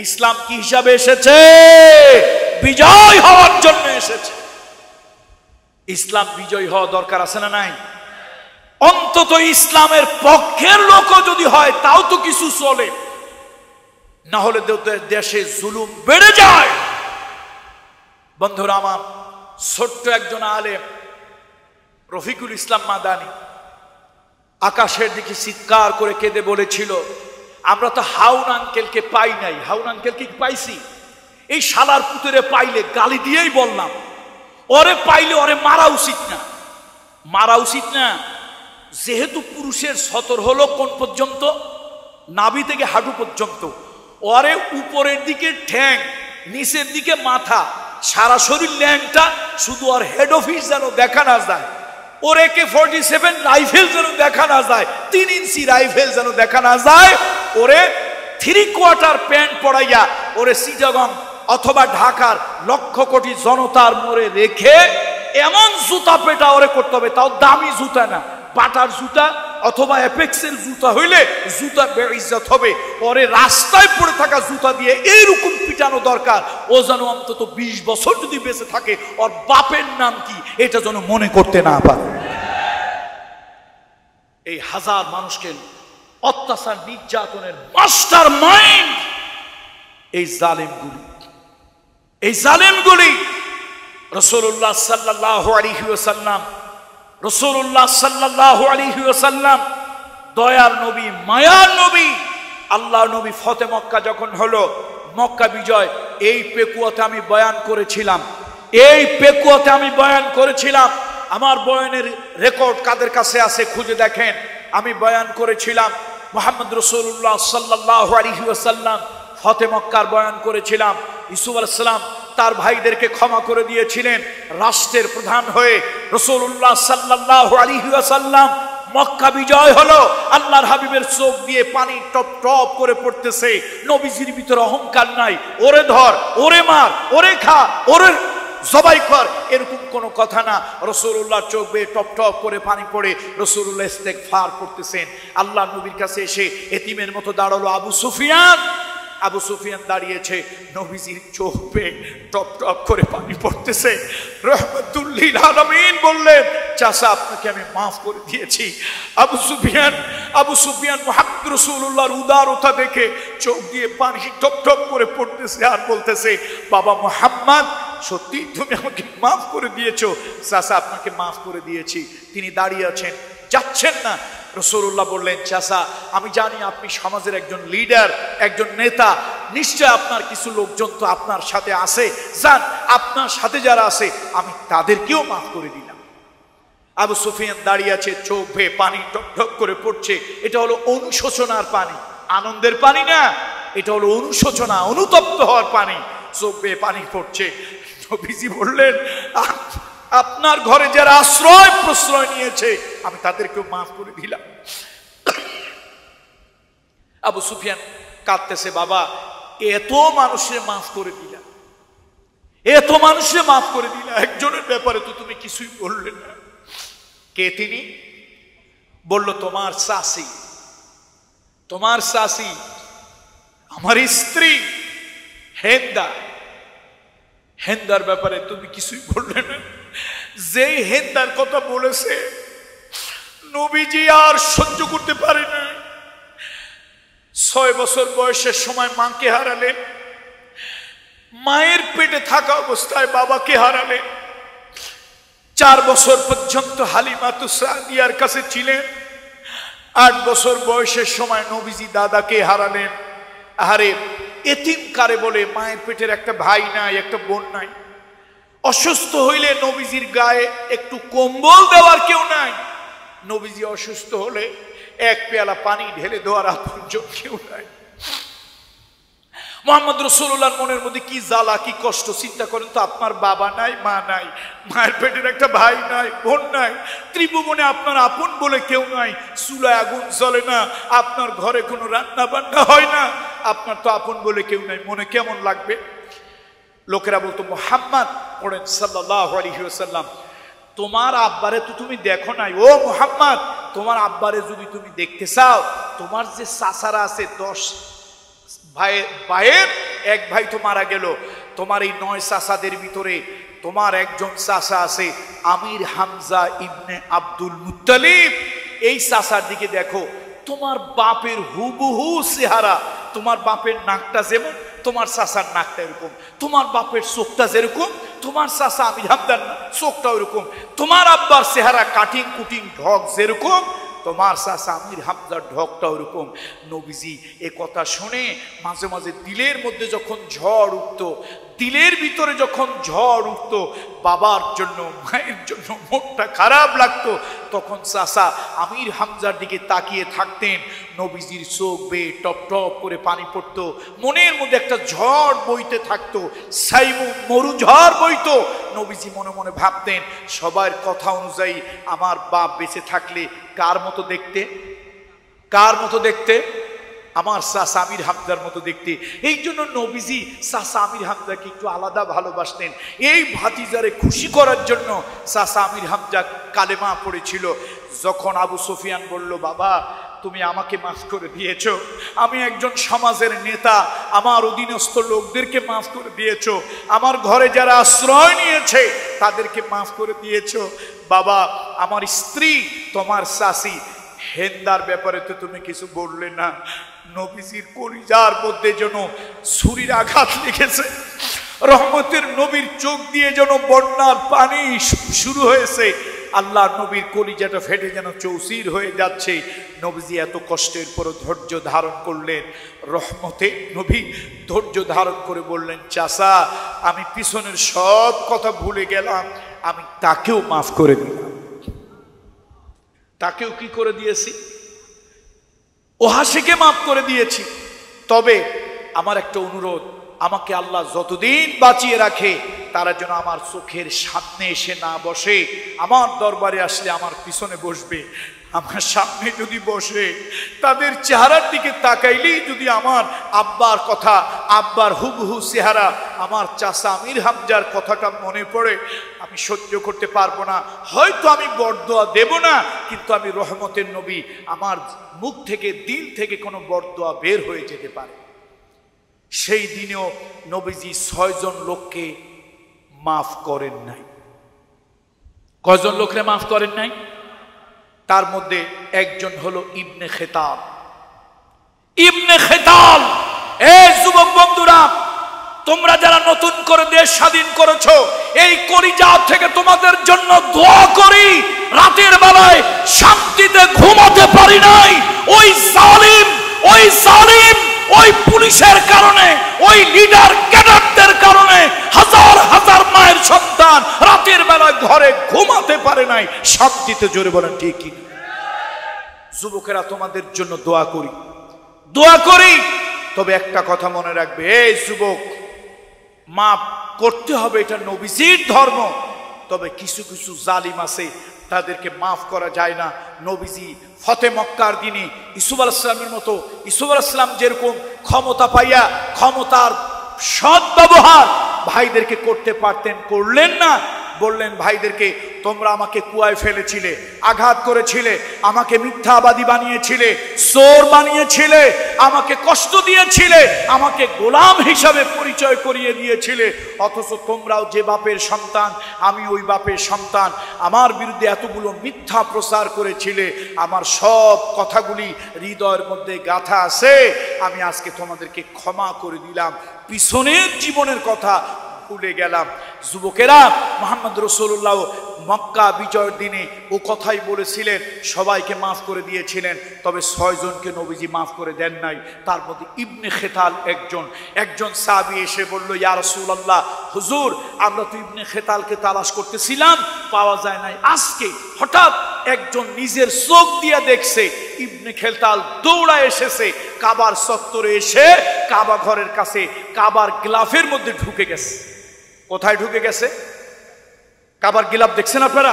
ইসলাম কি হিসাবে এসেছে? বিজয় হওয়ার জন্য এসেছে। ইসলাম বিজয়ী হওয়া দরকার আছে না নাই? অন্তত ইসলামের পক্ষের লোকও যদি হয় তাও তো কিছু চলে, না হলে দেশে জুলুম বেড়ে যায়। বন্ধুরা আমার, ছোট্ট একজন আলেম রফিকুল ইসলাম মাদানী আকাশের দিকে চিৎকার করে কেঁদে বলেছিল, আমরা তো হাউন আঙ্কেলকে পাই নাই। হাউন আঙ্কেলকে পাইছি, এই শালার পুতুরে পাইলে গালি দিয়েই বললাম, ওরে পাইলে ওরে মারা উচিত না, মারা উচিত না। যেহেতু পুরুষের সতর হলো কোন পর্যন্ত? নাভি থেকে হাঁটু পর্যন্ত। ওরে উপরের দিকে ঠ্যাং, নিচের দিকে মাথা, সারা শরীর ল্যাংটা, শুধু ওর হেড অফিস যেন দেখা না যায়, ওর AK-47 রাইফেল যেন দেখা না যায়, 3 ইঞ্চি রাইফেল যেন দেখা না যায়। ওরে 3/4 প্যান্ট পরাইয়া ওরে চিটাগং অথবা ঢাকার লক্ষ কোটি জনতার মোড়ে রেখে এমন জুতা পেটা ওরে করতে হবে, তাও দামি জুতা না, বাটার জুতা অথবা অ্যাপেক্সের জুতা হইলে জুতা বেইজ্জত হবে। ওরে রাস্তায় পড়ে থাকা জুতা দিয়ে এইরকম পিটানো দরকার, ও যেন অন্তত 20 বছর যদি বেঁচে থাকে ওর বাপের নাম কি এটা যেন মনে করতে না পারে। এই হাজার মানুষকে অত্যাচার নির্যাতনের মাস্টার মাইন্ড এই জালেমগুলি। এই জালেমগুলি রাসূলুল্লাহ সাল্লাল্লাহু আলাইহি ওয়াসাল্লাম, রাসূলুল্লাহ সাল্লাল্লাহু আলাইহি ওয়াসাল্লাম দয়ার নবী, মায়ার নবী, আল্লাহ নবী ফতে মক্কা যখন হলো, মক্কা বিজয়, এই পেকুয়াতে আমি বয়ান করেছিলাম, এই পেকুয়াতে আমি বয়ান করেছিলাম। আমার বয়ানের রেকর্ড কাদের কাছে আছে খুঁজে দেখেন। আমি বয়ান করেছিলাম মুহাম্মদ রাসূলুল্লাহ সাল্লাল্লাহু আলাইহি ওয়াসাল্লাম ফতে মক্কার বয়ান করেছিলাম। ইউসুফ আলাইহিস সালাম তার ভাইদেরকে ক্ষমা করে দিয়েছিলেন রাষ্ট্রের প্রধান হয়ে। রাসূলুল্লাহ সাল্লাল্লাহু আলাইহি ওয়াসাল্লাম মক্কা বিজয় হলো, আল্লাহর হাবিবের চোখ দিয়ে পানি টপ টপ করে পড়তেছে। নবীজির ভিতরে অহংকার নাই, ওরে ধর, ওরে মার, ওরে খা, ওরে জবাই কর, এরকম কোনো কথা না। রাসূলুল্লাহ চোখ বেয়ে টপ টপ করে পানি পড়ে, রাসূলুল্লাহ ইস্তেগফার করতেছেন। আল্লাহ নবীর কাছে এসে এতিমের মতো দাঁড়ালো আবু সুফিয়ান। আবু সুফিয়ান দাঁড়িয়েছে, নবীজির চোখ বেয়ে টপ টপ করে পানি পড়তেছে। রাহমাতুল লিল আলামিন বললেন, চাচা আপনাকে আমি মাফ করে দিয়েছি। আবু সুফিয়ান মুহাম্মদ রাসূলুল্লাহর উদারতা দেখে চোখ দিয়ে পানি টপ টপ করে পড়তেছে আর বলতেছে, বাবা মুহাম্মদ সত্যি তুমি আমাকে মাফ করে দিয়েছো? চাচা আপনাকে মাফ করে দিয়েছি। তিনি দাঁড়িয়ে আছেন, যাচ্ছেন না। রাসূলুল্লাহ বললেন, চাচা আমি জানি আপনি সমাজের একজন লিডার, একজন নেতা, নিশ্চয় আপনার কিছু লোকজন তো আপনার সাথে আছে, যান আপনার সাথে যারা আছে আমি তাদেরকেও মাফ করে দিলাম। আবু সুফিয়ান দাঁড়িয়ে আছে, চোখ বেয়ে পানি টপ টপ করে পড়ছে। এটা হলো অনুশোচনার পানি। আনন্দের পানি না, এটা হলো অনুশোচনা, অনুতপ্ত হওয়ার পানি। চোখ বেয়ে পানি পড়ছে। নবীজি বললেন, আপনার ঘরে যারা আশ্রয় প্রশ্রয় নিয়েছে আমি তাদেরকেও মাফ করে দিলাম। আবু সুফিয়ান কাঁদতেছে, বাবা এত মানুষের মাফ করে দিলা, এত মানুষের মাফ করে দিলা, একজনের ব্যাপারে তো তুমি কিছুই বললে না। কে তিনি? বলল, তোমার শাসি, তোমার শাসি আমার স্ত্রী হেন্দা। হেন্দার ব্যাপারে তুমি কিছুই বললে না। যেই হেন্দার কথা বলেছে নবীজি আর সহ্য করতে পারে না। 6 বছর বয়সের সময় মাকে হারালেন, মায়ের পেটে থাকা অবস্থায় বাবাকে হারালেন। 4 বছর পর্যন্ত হালিমাতু সাদিয়ার কাছে ছিলেন। 8 বছর বয়সের সময় নবীজি দাদাকে হারালেন। আরে এতিম কারে বলে? মায়ের পেটের একটা ভাই নাই, একটা বোন নাই। অসুস্থ হইলে নবীজির গায়ে একটু কম্বল দেওয়ার কেউ নাই। নবীজি অসুস্থ হলে এক পেয়ালা পানি ঢেলে দেওয়ার আপনজন কেউ নাই। মুহাম্মদ রাসূলুল্লাহর মনের মধ্যে কি জ্বালা, কি কষ্ট চিন্তা করেন তো। আপনার বাবা নাই, মা নাই, মায়ের পেটের একটা ভাই নাই, বোন নাই, ত্রিভুবনে আপনার আপন বলে কেউ নাই, চুলায় আগুন জ্বলে না, আপনার ঘরে কোনো রান্না বান্না হয় না, আপনার তো আপন বলে কেউ নাই। মনে কেমন লাগবে? লোকেরা বলতো, মুহাম্মদ পড়েন সাল্লাল্লাহু আলাইহি ওয়াসাল্লাম, তোমার আব্বারে তো তুমি দেখো নাই। ও মুহাম্মদ, তোমার আব্বারে যদি তুমি দেখতে চাও, তোমার যে চাচারা আছে 10 ভাইয়ের এক ভাই তো মারা গেল, তোমার এই 9 চাচাদের ভিতরে তোমার একজন চাচা আছে আমির হামজা ইবনে আব্দুল মুত্তালিব। এই চাচার দিকে দেখো, তোমার বাপের হুবহু চেহারা। তোমার বাপের নাকটা যেমন, তোমার চাচার নাকটা এরকম। তোমার বাপের চোখটা যেরকম, তোমার চাচা আমির হামজার চোখটা ওরকম। তোমার আব্বার চেহারা কাটিং কুটিং ঢক যেরকম, তোমার চাচা আমির হামজার ঢকটা ওরকম। নবীজি এ কথা শুনে মাঝে মাঝে দিলের মধ্যে যখন ঝড় উঠত, দিলের ভিতরে যখন ঝড় উঠত, বাবার জন্য মায়ের জন্য মনটা খারাপ লাগতো, তখন চাচা আমির হামজার দিকে তাকিয়ে থাকতেন। নবীজির চোখ বেয়ে টপ টপ করে পানি পড়তো, মনের মধ্যে একটা ঝড় বইতে থাকতো, সাইমু মরু ঝড় বইতো। নবীজি মনে মনে ভাবতেন, সবার কথা অনুযায়ী আমার বাপ বেঁচে থাকলে কার মতো দেখতে, কার মতো দেখতে? আমার চাচা আমির হামজার মতো দেখতে। এই জন্য নবীজি চাচা আমির হামজাকে একটু আলাদা ভালোবাসতেন। এই ভাতিজারে খুশি করার জন্য চাচা আমির হামজা কালেমা পড়েছিল। যখন আবু সুফিয়ান বলল, বাবা তুমি আমাকে মাফ করে দিয়েছো, আমি একজন সমাজের নেতা, আমার অধীনস্থ লোকদেরকে মাফ করে দিয়েছো, আমার ঘরে যারা আশ্রয় নিয়েছে তাদেরকে মাফ করে দিয়েছো, বাবা আমার স্ত্রী তোমার শাসি হেন্দার ব্যাপারে তো তুমি কিছু বললে না। নবীজির কলিজার মধ্যে যেন ছুরির আঘাত লেগেছে। রহমতের নবীর চোখ দিয়ে যেন বন্যার পানি শুরু হয়েছে। আল্লাহর নবীর কলিজাটা ফেটে যেন চৌচির হয়ে যাচ্ছে। নবীজি এত কষ্টের পর ধৈর্য ধারণ করলেন। রহমতে নবী ধৈর্য ধারণ করে বললেন, চাচা আমি পিছনের সব কথা ভুলে গেলাম, আমি তাকেও মাফ করে দিলাম। তাকেও কি করে দিয়েছি? ওহাসিকে মাফ করে দিয়েছি। তবে আমার একটা অনুরোধ, আমাকে আল্লাহ যতদিন বাঁচিয়ে রাখে তারা যেন আমার চোখের সামনে এসে না বসে। আমার দরবারে আসলে আমার পিছনে বসবে, আমার সামনে যদি বসে তাদের চেহারার দিকে তাকাইলেই যদি আমার আব্বার কথা, আব্বার হুবহু চেহারা, আমার চাচা আমির হামজার কথাটা মনে পড়ে, আমি সহ্য করতে পারবো না। হয়তো আমি বরদোয়া দেব না, কিন্তু আমি রহমতের নবী, আমার মুখ থেকে দিল থেকে কোনো বরদোয়া বের হয়ে যেতে পারে। সেই দিনেও নবীজি 6 জন লোককে মাফ করেন নাই। কয়জন লোকরে মাফ করেন নাই? তার মধ্যে একজন হলো ইবনে খেতাল। ইবনে খেতাল, এই যুবক বন্ধুরা, তোমরা যারা নতুন করে দেশ স্বাধীন করেছো, এই কলিজা থেকে তোমাদের জন্য দোয়া করি। রাতের বেলায় শান্তিতে ঘুমাতে পারি নাই। ওই জালিম, ওই জালিম, ওই পুলিশের কারণে, ওই লিডার ক্যাডারদের কারণে হাজার হাজার মায়ের সন্তান রাতের বেলায় ঘরে ঘুমাতে পারে নাই শান্তিতে। জোরে বলেন ঠিক কি? যুবকেরা তোমাদের জন্য দোয়া করি। দোয়া করি। তবে একটা কথা মনে রাখবে, এই যুবক, মাফ করতে হবে, এটা নবীজির ধর্ম। তবে কিছু কিছু জালিম আছে, তাদেরকে মাফ করা যায় না। নবীজি ফতে মক্কার দিনে ইউসুফ আলাইহিস সালামের মতো, ইউসুফ আলাইহিস সালাম যেরকম ক্ষমতা পাইয়া ক্ষমতার সৎ ব্যবহার ভাইদেরকে করতে পারতেন, করলেন না। বললেন ভাইদেরকে, তোমরা আমাকে কুয়ায় ফেলেছিলে, আঘাত করেছিলে, আমাকে মিথ্যাবাদী বানিয়েছিলে, চোর বানিয়েছিলে, আমাকে কষ্ট দিয়েছিলে, আমাকে গোলাম হিসাবে পরিচয় করিয়ে দিয়েছিলে। অথচ তোমরাও যে বাপের সন্তান, আমি ওই বাপের সন্তান, আমার বিরুদ্ধে এতগুলো মিথ্যা প্রচার করেছিলে। আমার সব কথাগুলি হৃদয়ের মধ্যে গাঁথা আছে। আমি আজকে তোমাদেরকে ক্ষমা করে দিলাম, পিছনের জীবনের কথা ভুলে গেলাম। যুবকেরা, মুহাম্মদ রাসূলুল্লাহ মক্কা বিজয়ের দিনে ও কথাই বলেছিলেন, সবাইকে মাফ করে দিয়েছিলেন। তবে 6 জনকে নবীজি মাফ করে দেন নাই। তার মধ্যে ইবনে খেতাল একজন সাহাবী এসে বলল, ইয়া রাসূলুল্লাহ, হুজুর, আমরা তো ইবনে খেতালকে তালাশ করতেছিলাম, পাওয়া যায় নাই। আজকে হঠাৎ একজন নিজের চোখ দিয়ে দেখছে ইবনে খেতাল দৌড়া এসেছে, কাবার চত্বরে এসে কাবা ঘরের কাছে কাবার গিলাফের মধ্যে ঢুকে গেছে। কোথায় ঢুকে গেছে? কাবার গিলাফ দেখছেন আপনারা?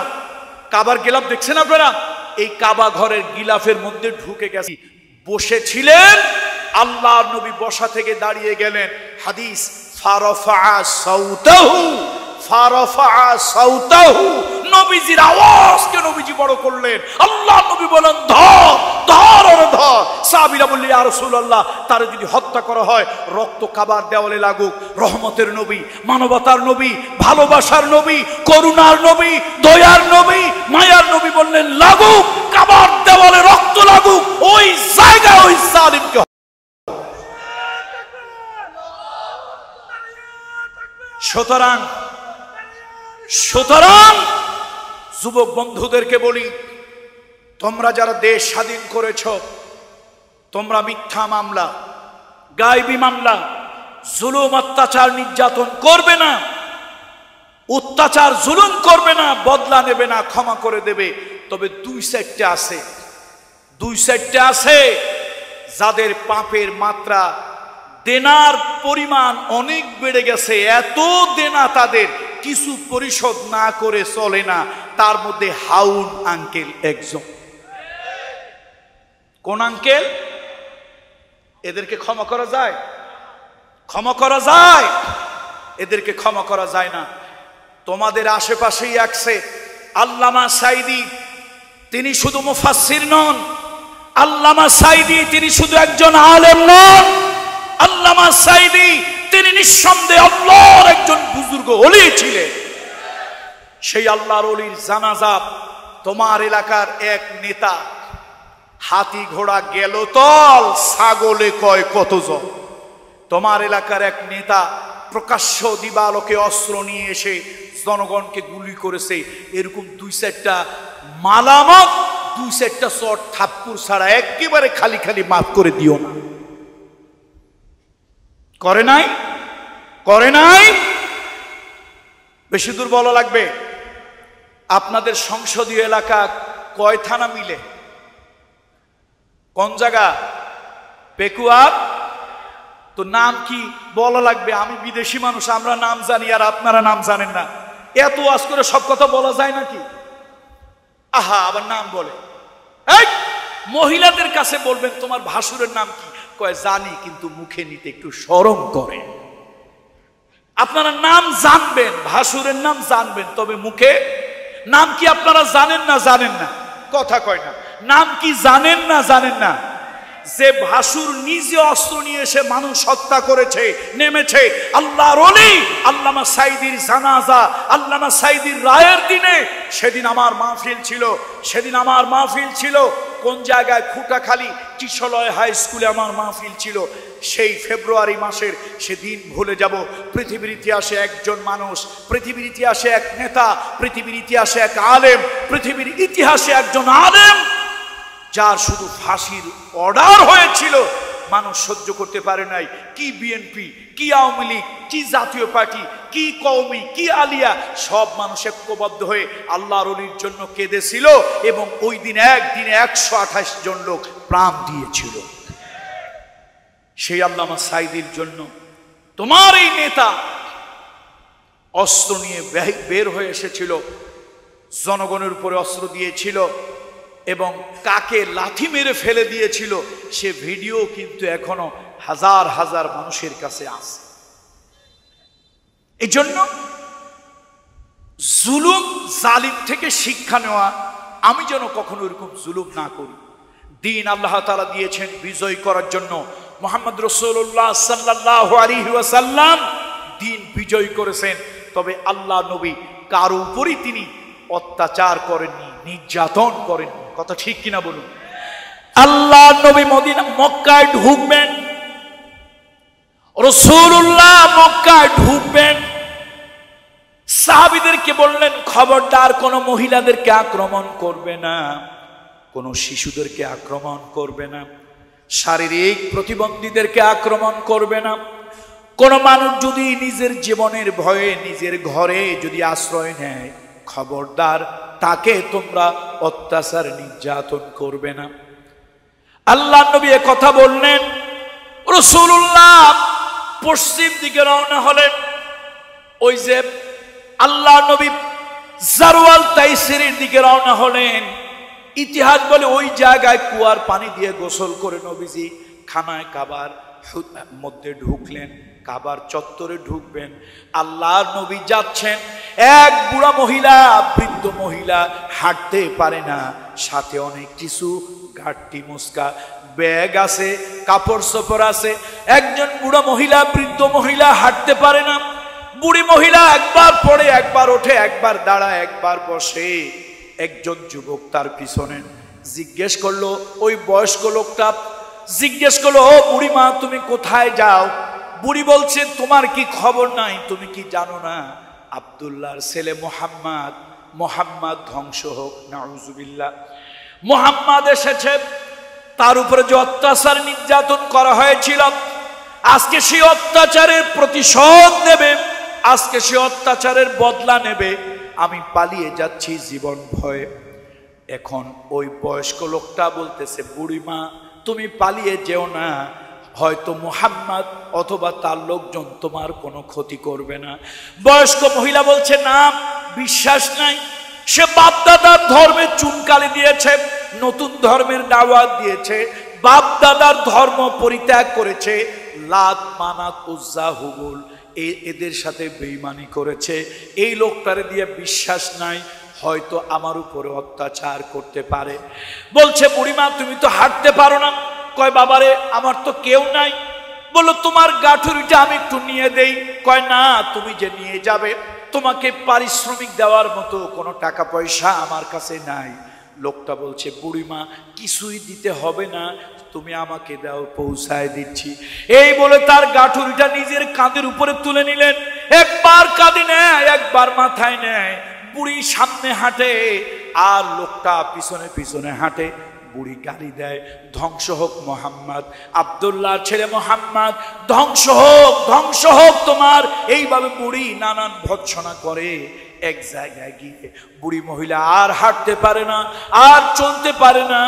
কাবার গিলাফ দেখছেন আপনারা? এই কাবা ঘরের গিলাফের মধ্যে ঢুকে গেছে। বসেছিলেন, আল্লাহর নবী বসা থেকে দাঁড়িয়ে গেলেন। হাদিস, ফারাফা সাউতাহু, ফারাফা সাউতাহু, নবীজির আওয়াজকে নবীজি বড় করলেন। আল্লাহর নবী বলেন, ধর ধর ওরে ধর। সাহাবীরা বললেন, ইয়া রাসূলুল্লাহ, তার যদি হত্যা করা হয়, রক্ত কাবার দেওয়ালে লাগুক। রহমতের নবী, মানবতার নবী, ভালোবাসার নবী, করুণার নবী, দয়ার নবী, মায়ার নবী বললেন, লাগুক, কাবার দেওয়ালে রক্ত লাগুক, ওই জায়গায় ওই জালিমকে। সুতরাং যুবক বন্ধুদেরকে বলি, তোমরা যারা দেশ স্বাধীন করেছ, তোমরা মিথ্যা মামলা, গায়বী মামলা, জুলুম, অত্যাচার, নির্যাতন করবে না, অত্যাচার জুলুম করবে না, বদলা নেবে না, ক্ষমা করে দেবে। তবে দুই সাইডটা আছে যাদের পাপের মাত্রা, দেনার পরিমাণ অনেক বেড়ে গেছে। এত দেনা তাদের, কিছু পরিশোধ না করে চলে না। তার মধ্যে হাউন আঙ্কেল একজন। কোন আঙ্কেল? এদেরকে ক্ষমা করা যায়? ক্ষমা করা যায়? এদেরকে ক্ষমা করা যায় না। তোমাদের আশেপাশেই আছে আল্লামা সাঈদী। তিনি শুধু মুফাসসির নন, আল্লামা সাঈদী তিনি শুধু একজন আলেম নন। আল্লামা সাঈদী তিনি নিঃসন্দেহে আল্লাহর একজন বুজুর্গ ওলি ছিলেন। সেই আল্লাহর ওলির জানাজা তোমার এলাকার এক নেতা, হাতি ঘোড়া গেল তল, ছাগলে কয় কতজন। তোমার এলাকার এক নেতা প্রকাশ্য দিবালোকে অস্ত্র নিয়ে এসে জনগণকে গুলি করেছে। এরকম 2-4টা মালামত, 2-4টা চট থাপ্পড় ছাড়া একেবারে খালি খালি মাফ করে দিও না। করে নাই? করে নাই? বেশি দূর বলা লাগবে? আপনাদের সংসদীয় এলাকা কয় থানা মিলে? কোন জায়গা? পেকুয়ার। তো নাম কি বলা লাগবে? আমি বিদেশি মানুষ, আমরা নাম জানি আর আপনারা নাম জানেন না। এত ওয়াজ করে সব কথা বলা যায় নাকি? আহা, আবার নাম বলে। এই মহিলাদের কাছে বলবেন তোমার ভাসুরের নাম কি? কয় জানি, কিন্তু মুখে নিতে একটু শরম করে। আপনারা নাম জানবেন, ভাসুরের নাম জানবেন, তবে মুখে নাম কি আপনারা জানেন না? জানেন না, কথা কয় না। নাম কি জানেন না? জানেন না। যে ভাসুর নিজে অস্ত্র নিয়ে এসে মানুষ হত্যা করেছে, নেমেছে, আল্লাহর ওলি আল্লামা সাঈদীর জানাজা, আল্লামা সাঈদীর রায়ের দিনে সেদিন আমার মাহফিল ছিল। সেদিন আমার মাহফিল ছিল কোন জায়গায়? খুঁটাখালী কিশলয় হাই স্কুলে আমার মাহফিল ছিল। সেই ফেব্রুয়ারি মাসের সেদিন ভুলে যাব। পৃথিবীর ইতিহাসে একজন মানুষ, পৃথিবীর ইতিহাসে এক নেতা, পৃথিবীর ইতিহাসে এক আলেম, পৃথিবীর ইতিহাসে একজন আলেম যার শুধু ফাঁসির অর্ডার হয়েছিল, মানুষ সহ্য করতে পারে নাই। কি বিএনপি, কি আওয়ামী লীগ, কি জাতীয় পার্টি, কি কওমি, কি আলিয়া, সব মানুষ ঐক্যবদ্ধ হয়ে আল্লাহর ওলির জন্য কেঁদেছিল। এবং ওই দিন একদিনে 128 জন লোক প্রাণ দিয়েছিল। সেই আল্লামা সাঈদীর জন্য তোমার এই নেতা অস্ত্র নিয়ে বের হয়ে এসেছিল, জনগণের উপরে অস্ত্র দিয়েছিল এবং কাকে লাথি মেরে ফেলে দিয়েছিল, সে ভিডিও কিন্তু এখনো হাজার হাজার মানুষের কাছে আছে। এই জন্য জুলুম জালিম থেকে শিক্ষা নেওয়া, আমি যেন কখনো এরকম জুলুম না করি। দিন আল্লাহ তাআলা দিয়েছেন বিজয় করার জন্য। মুহাম্মদ রাসূলুল্লাহ সাল্লাল্লাহু আলাইহি ওয়াসাল্লাম দিন বিজয় করেছেন, তবে আল্লাহ নবী কারো উপরই তিনি অত্যাচার করেননি, নির্যাতন করেননি। কথা ঠিক কিনা বলুন? আল্লাহ নবী মদিনা মক্কায় ঢুকবেন, রাসূলুল্লাহ মক্কায় ঢুকবেন, সাহাবীদেরকে বললেন খবরদার কোনো মহিলাদেরকে আক্রমণ করবে না, কোনো শিশুদেরকে আক্রমণ করবে না, শারীরিক প্রতিবন্ধীদেরকে আক্রমণ করবে না। কোন মানুষ যদি নিজের জীবনের ভয়ে নিজের ঘরে যদি আশ্রয় নেয়, খবরদার তাকে তোমরা অত্যাচার নির্যাতন করবে না। আল্লাহ নবী এ কথা বললেন। রাসূলুল্লাহ পশ্চিম দিকে রওনা হলেন। ওই যে আল্লাহ নবী জারওয়াল তাইসিরের দিকে রওনা হলেন। ইতিহাস বলে ওই জায়গায় কুয়ার পানি দিয়ে গোসল করে নবীজি খানায় কাবার মধ্যে ঢুকলেন, কাবার চত্বরে ঢুকবেন। আল্লাহর নবী যাচ্ছেন, এক বুড়া মহিলা, বৃদ্ধ মহিলা, হাঁটতে পারে না, সাথে অনেক কিছু ঘাটতি মুস্কা ব্যাগ আছে, কাপড় চোপড় আছে। একজন বুড়া মহিলা, বৃদ্ধ মহিলা হাঁটতে পারে না। বুড়ি মহিলা একবার পড়ে, একবার ওঠে, একবার দাঁড়ায়, একবার বসে। একজন যুবক তার পিছনে জিজ্ঞেস করলো, ওই বয়স্ক লোকটা জিজ্ঞেস করলো, ও বুড়ি মা তুমি কোথায় যাও? বুড়ি বলছে, তোমার কি খবর নাই? তুমি কি জানো না আব্দুল্লাহর ছেলে মুহাম্মদ, মুহাম্মদ ধ্বংস হোক, নাউজুবিল্লাহ, মুহাম্মদ এসেছে, তার উপরে যে অত্যাচার নির্যাতন করা হয়েছিল, আজকে সেই অত্যাচারের প্রতিশোধ নেবে, আজকে সেই অত্যাচারের বদলা নেবে। আমি পালিয়ে যাচ্ছি জীবন ভয়ে। এখন ওই বয়স্ক লোকটা বলতেছে, বুড়িমা তুমি পালিয়ে যেও না, হয়তো মুহাম্মদ অথবা তার লোকজন তোমার কোনো ক্ষতি করবে না। বয়স্ক মহিলা বলছে, না, বিশ্বাস নাই। সে বাপদাদার ধর্মের চুনকালি দিয়েছে, নতুন ধর্মের দাওয়াত দিয়েছে, বাপদাদার ধর্ম পরিত্যাগ করেছে, লাত মানাত উজ্জা হুবল এদের সাথে বেঈমানি করেছে। এই লোকটারে দিয়ে বিশ্বাস নাই, হয়তো আমার উপরে অত্যাচার করতে পারে। বলছে, বুড়িমা তুমি তো হাঁটতে পারো না। কয়, বাবারে আমার তো কেউ নাই। বললো, তোমার গাঠুরিটা আমি একটু নিয়ে দেই। কয়, না, তুমি যে নিয়ে যাবে, তোমাকে পারিশ্রমিক দেওয়ার মতো কোনো টাকা পয়সা আমার কাছে নাই। লোকটা বলছে, বুড়িমা কিছুই দিতে হবে না, তুমি আমাকে দাও, পৌঁছায় দিচ্ছি। এই বলে তার গাঠুরিটা নিজের কাঁধের উপরে তুলে নিলেন। একবার কাঁধে নেয়, একবার মাথায় নেয়। বুড়ি সামনে হাঁটে আর লোকটা পিছনে পিছনে হাঁটে। বুড়ি গালি দেয়, ধ্বংস হোক মুহাম্মদ, আব্দুল্লাহর ছেলে মুহাম্মদ, ধ্বংস হোক, ধ্বংস হোক তোমার। এইভাবে বুড়ি নানান ভৎসনা করে। এক জায়গায় গিয়ে বুড়ি মহিলা আর হাঁটতে পারে না, আর চলতে পারে না।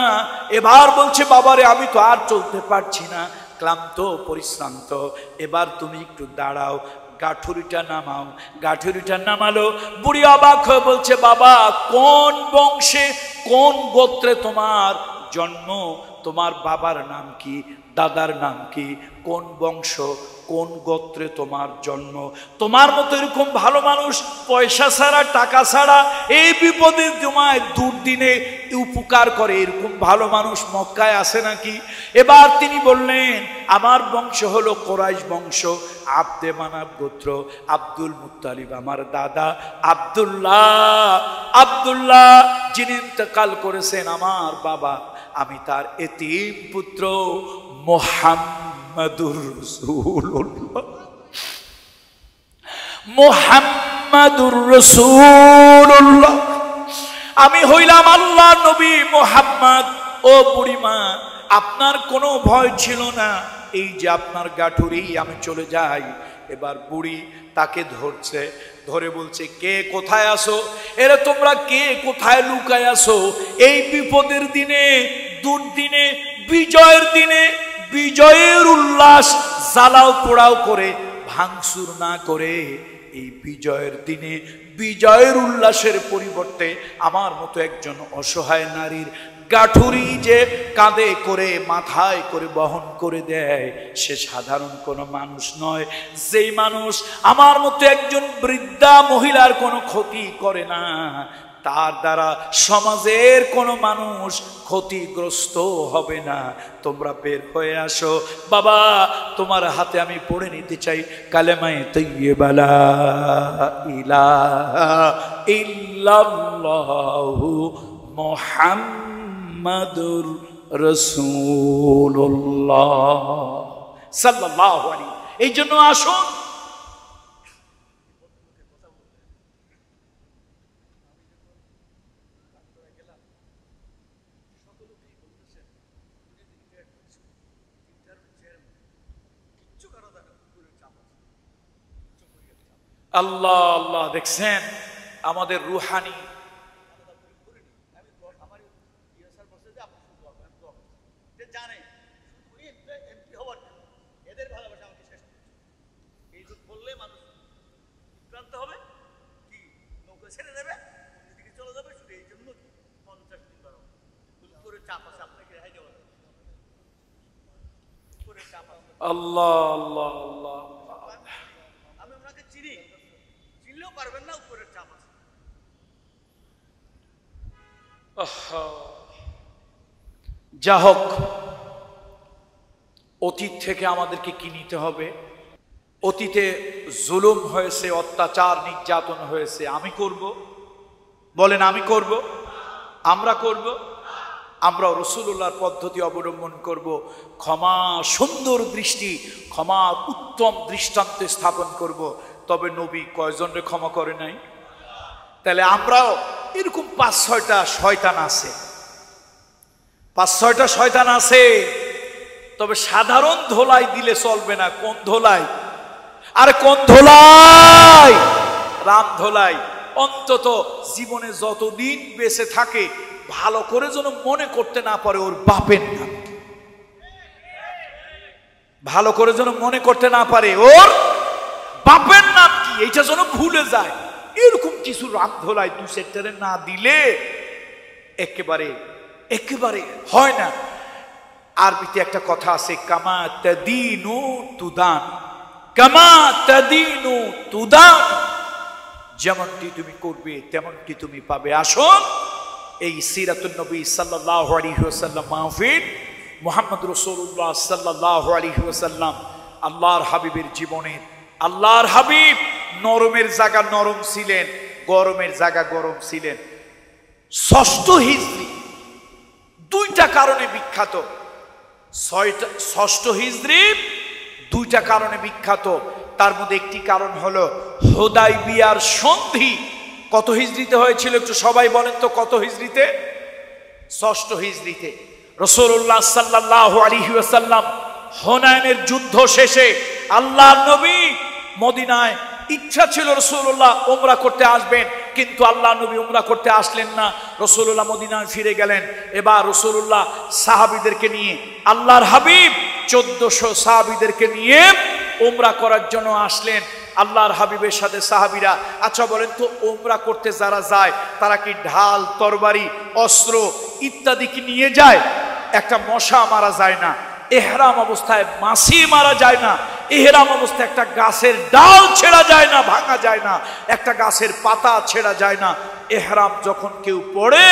এবার বলছে, বাবারে আমি তো আর চলতে পারছি না, ক্লান্ত পরিশ্রান্ত, এবার তুমি একটু দাঁড়াও, গাঠুরিটা নামাও। গাঠুরিটা নামালো। বুড়ি অবাক হয়ে বলছে, বাবা কোন বংশে কোন গোত্রে তোমার জন্ম? তোমার বাবার নাম কি, দাদার নাম কি, কোন বংশ, কোন গোত্রে তোমার জন্ম? তোমার মতো এরকম ভালো মানুষ পয়সা ছাড়া, টাকা ছাড়া, এই বিপদের জমায় দুর্দিনে উপকার করে, এরকম ভালো মানুষ মক্কায় আছে নাকি? এবার তিনি বললেন, আমার বংশ হলো কোরাইশ বংশ, আব্দে মানাব গোত্র, আব্দুল মুত্তালিব আমার দাদা, আব্দুল্লাহ যিনি ইন্তেকাল করেছেন আমার বাবা, আমি তার এতিম পুত্র মুহাম্মাদুর রাসূলুল্লাহ, মুহাম্মাদুর রাসূলুল্লাহ, আমি হইলাম আল্লাহ নবী মুহাম্মদ। ও বুড়িমা, আপনার কোনো ভয় ছিল না, এই যে আপনার গাঠুরি, আমি চলে যাই। এবার বুড়ি তাকে ধরছে, ধরে বলছে, কে কোথায় আসো? এরা তোমরা কে কোথায় লুকায় আসো? এই বিপদের দিনে, দুর্দিনে, বিজয়ের দিনে, বিজয়ের উল্লাস জ্বালাও পোড়াও করে ভাঙচুর না করে এই বিজয়ের দিনে বিজয়ের উল্লাসের পরিবর্তে আমার মতো একজন অসহায় নারীর গাঠুরি যে কাঁধে করে মাথায় করে বহন করে দেয়, সে সাধারণ কোনো মানুষ নয়। যেই মানুষ আমার মতো একজন বৃদ্ধা মহিলার কোনো ক্ষতি করে না, তার দ্বারা সমাজের কোনো মানুষ ক্ষতিগ্রস্ত হবে না। তোমরা বের হয়ে আসো বাবা, তোমার হাতে আমি পড়ে নিতে চাই কালেমায়ে তাইয়্যিবা লা ইলাহা ইল্লাল্লাহু মুহাম্মাদুর রাসূলুল্লাহ সাল্লাল্লাহু আলাইহি। এই জন্য আসুন আল্লাহ আল্লাহ, দেখছেন আমাদের রুহানি আল্লাহ আল্লাহ আল্লাহ। আমি ওনাকে চিনি, চিনলেও পারবেন না, উপরের চাপ আছে। যা হোক, অতীত থেকে আমাদেরকে কি নিতে হবে? অতীতে জুলুম হয়েছে, অত্যাচার নির্যাতন হয়েছে, আমি করব? বলেন আমি করব? আমরা করব? আমরা রাসূলুল্লাহর পদ্ধতি অবলম্বন করব, ক্ষমা সুন্দর দৃষ্টি, ক্ষমা উত্তম দৃষ্টান্ত স্থাপন করব। তবে নবী কয়জনরে ক্ষমা করে নাই? তাহলে আমরাও এরকম ৫-৬টা শয়তান আছে, ৫-৬টা শয়তান আছে। তবে সাধারণ ধোলাই দিলে চলবে না। কোন ধোলাই? আরে কোন ধোলাই? রাম ধোলাই। অন্তত জীবনে যতদিন বেঁচে থাকে ভালো করে যেন মনে করতে না পারে ওর বাপের নাম, ভালো করে যেন মনে করতে না পারে ওর বাপের নাম কি, এইটা যেন ভুলে যায়। এরকম কিছু রাম ধোলাই 2 সেক্টরে না দিলে একেবারে একেবারে হয় না। আরবিতে একটা কথা আছে, কামা তাদিনু তুদান, কামা তাদিনু তুদান, যেমনটি তুমি করবে তেমনটি তুমি পাবে। আসুন এই সিরাতুন নবী সাল্লাল্লাহু আলাইহি ওয়াসাল্লাম মাহফিল, মুহাম্মদ রাসূলুল্লাহ সাল্লাল্লাহু আলাইহি ওয়াসাল্লাম আল্লাহর হাবিবের জীবনের, আল্লাহর হাবিব নরমের জায়গা নরম ছিলেন, গরমের জায়গা গরম ছিলেন। 6ষ্ঠ হিজরি 2টা কারণে বিখ্যাত। 6ষ্ঠ হিজরি 2টা কারণে বিখ্যাত। তার মধ্যে একটি কারণ হলো হুদায়বিয়ার সন্ধি। কত হিজরিতে হয়েছিল একটু সবাই বলেন তো, কত হিজরিতে? 6ষ্ঠ হিজরিতে। রাসূলুল্লাহ সাল্লাল্লাহু আলাইহি ওয়াসাল্লাম হুনাইনের যুদ্ধ শেষে আল্লাহর নবী মদিনায়, ইচ্ছা ছিল রাসূলুল্লাহ উমরা করতে আসবেন, কিন্তু আল্লাহ নবী উমরা করতে আসলেন না। রাসূলুল্লাহ মদিনায় ফিরে গেলেন। এবার রাসূলুল্লাহ সাহাবীদেরকে নিয়ে, আল্লাহর হাবিব 1400 সাহাবীদেরকে নিয়ে উমরা করার জন্য আসলেন। আল্লাহর হাবিবের সাথে সাহাবীরা, আচ্ছা বলেন তো উমরা করতে যারা যায় তারা কি ঢাল, তরবারি, অস্ত্র ইত্যাদি কি নিয়ে যায়? একটা মশা মারা যায় না, ইহরাম অবস্থায় মাছি মারা যায় না, ইহরাম অবস্থায় একটা গাছের ডাল ছেঁড়া যায় না, ভাঙা যায় না, একটা গাছের পাতা ছেঁড়া যায় না। ইহরাম যখন কেউ পড়ে,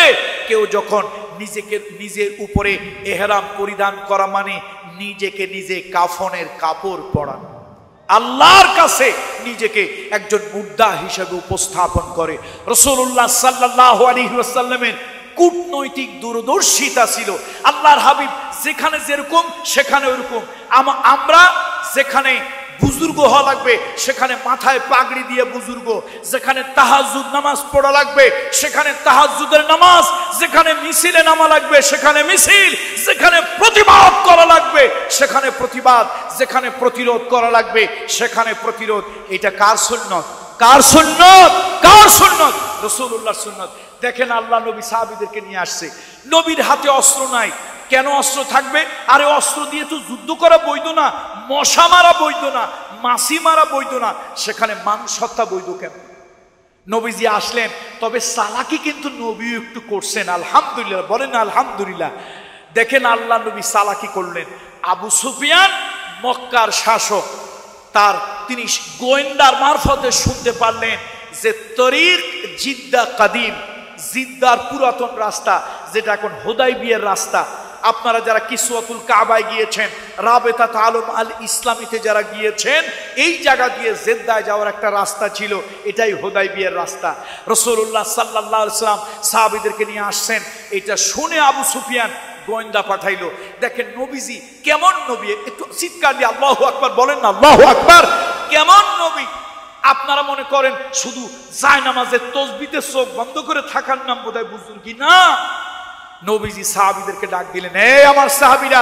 কেউ যখন নিজেকে নিজের উপরে ইহরাম পরিধান করা মানে নিজেকে নিজে কাফনের কাপড় পরানো, আল্লাহর কাছে নিজেকে একজন মুর্দা হিসেবে উপস্থাপন করে। রাসূলুল্লাহ সাল্লাল্লাহু আলাইহি ওয়াসাল্লামের কূটনৈতিক দূরদর্শিতা ছিল। আল্লাহর হাবিব যেখানে যেরকম সেখানে ওরকম। আমরা যেখানে বুজুর্গ হওয়া লাগবে সেখানে মাথায় পাগড়ি দিয়ে বুজুর্গ, যেখানে তাহাজ্জুদ নামাজ পড়া লাগবে সেখানে তাহাজ্জুদের নামাজ, যেখানে মিছিলে নামা লাগবে সেখানে মিছিল, যেখানে প্রতিবাদ করা লাগবে সেখানে প্রতিবাদ, যেখানে প্রতিরোধ করা লাগবে সেখানে প্রতিরোধ। এটা কার সুন্নত? কার সুন্নত? কার সুন্নত? রাসূলুল্লাহর সুন্নত। দেখেন আল্লাহ নবী সাহাবীদেরকে নিয়ে আসছে, নবীর হাতে অস্ত্র নাই, কেন অস্ত্র থাকবে? আরে অস্ত্র দিয়ে তো যুদ্ধ করা বৈধ না, মশা মারা বৈধ না, মাছি মারা বৈধ না, সেখানে মানুষ হত্যা বৈধ কেন? নবীজি আসলেন, তবে চালাকি কিন্তু নবী একটু করছেন, আলহামদুলিল্লাহ বলেন না আলহামদুলিল্লাহ। দেখেন আল্লাহ নবী চালাকি করলেন। আবু সুফিয়ান মক্কার শাসক, তিনি গোয়েন্দার মারফতে শুনতে পারলেন যে তরিক জিদ্দা কাদিম, জিদ্দার পুরাতন রাস্তা, যেটা এখন হুদাইবিয়ার রাস্তা। আপনারা যারা কিসওয়াতুল কাবায় গিয়েছেন, রাবেতা আলম আল ইসলামীতে যারা গিয়েছেন, এই জায়গা দিয়ে জেদ্দায় যাওয়ার একটা রাস্তা ছিল, এটাই হুদাইবিয়ার রাস্তা। রাসূলুল্লাহ সাল্লাল্লাহু আলাইহি ওয়াসাল্লাম সাহাবীদেরকে নিয়ে আসছেন। এটা শুনে আবু সুফিয়ান গোয়েন্দা পাঠাইলো। দেখেন নবীজি কেমন নবী, একটু চিৎকার দিয়ে আল্লাহু আকবার বলেন না, আল্লাহু আকবার। কেমন নবী! আপনারা মনে করেন শুধু জায়নামাজের তাসবিহতে চোখ বন্ধ করে থাকার নাম বোধহয় বুঝুন কি না? নবীজি সাহাবীদেরকে ডাক দিলেন, এই আমার সাহাবীরা,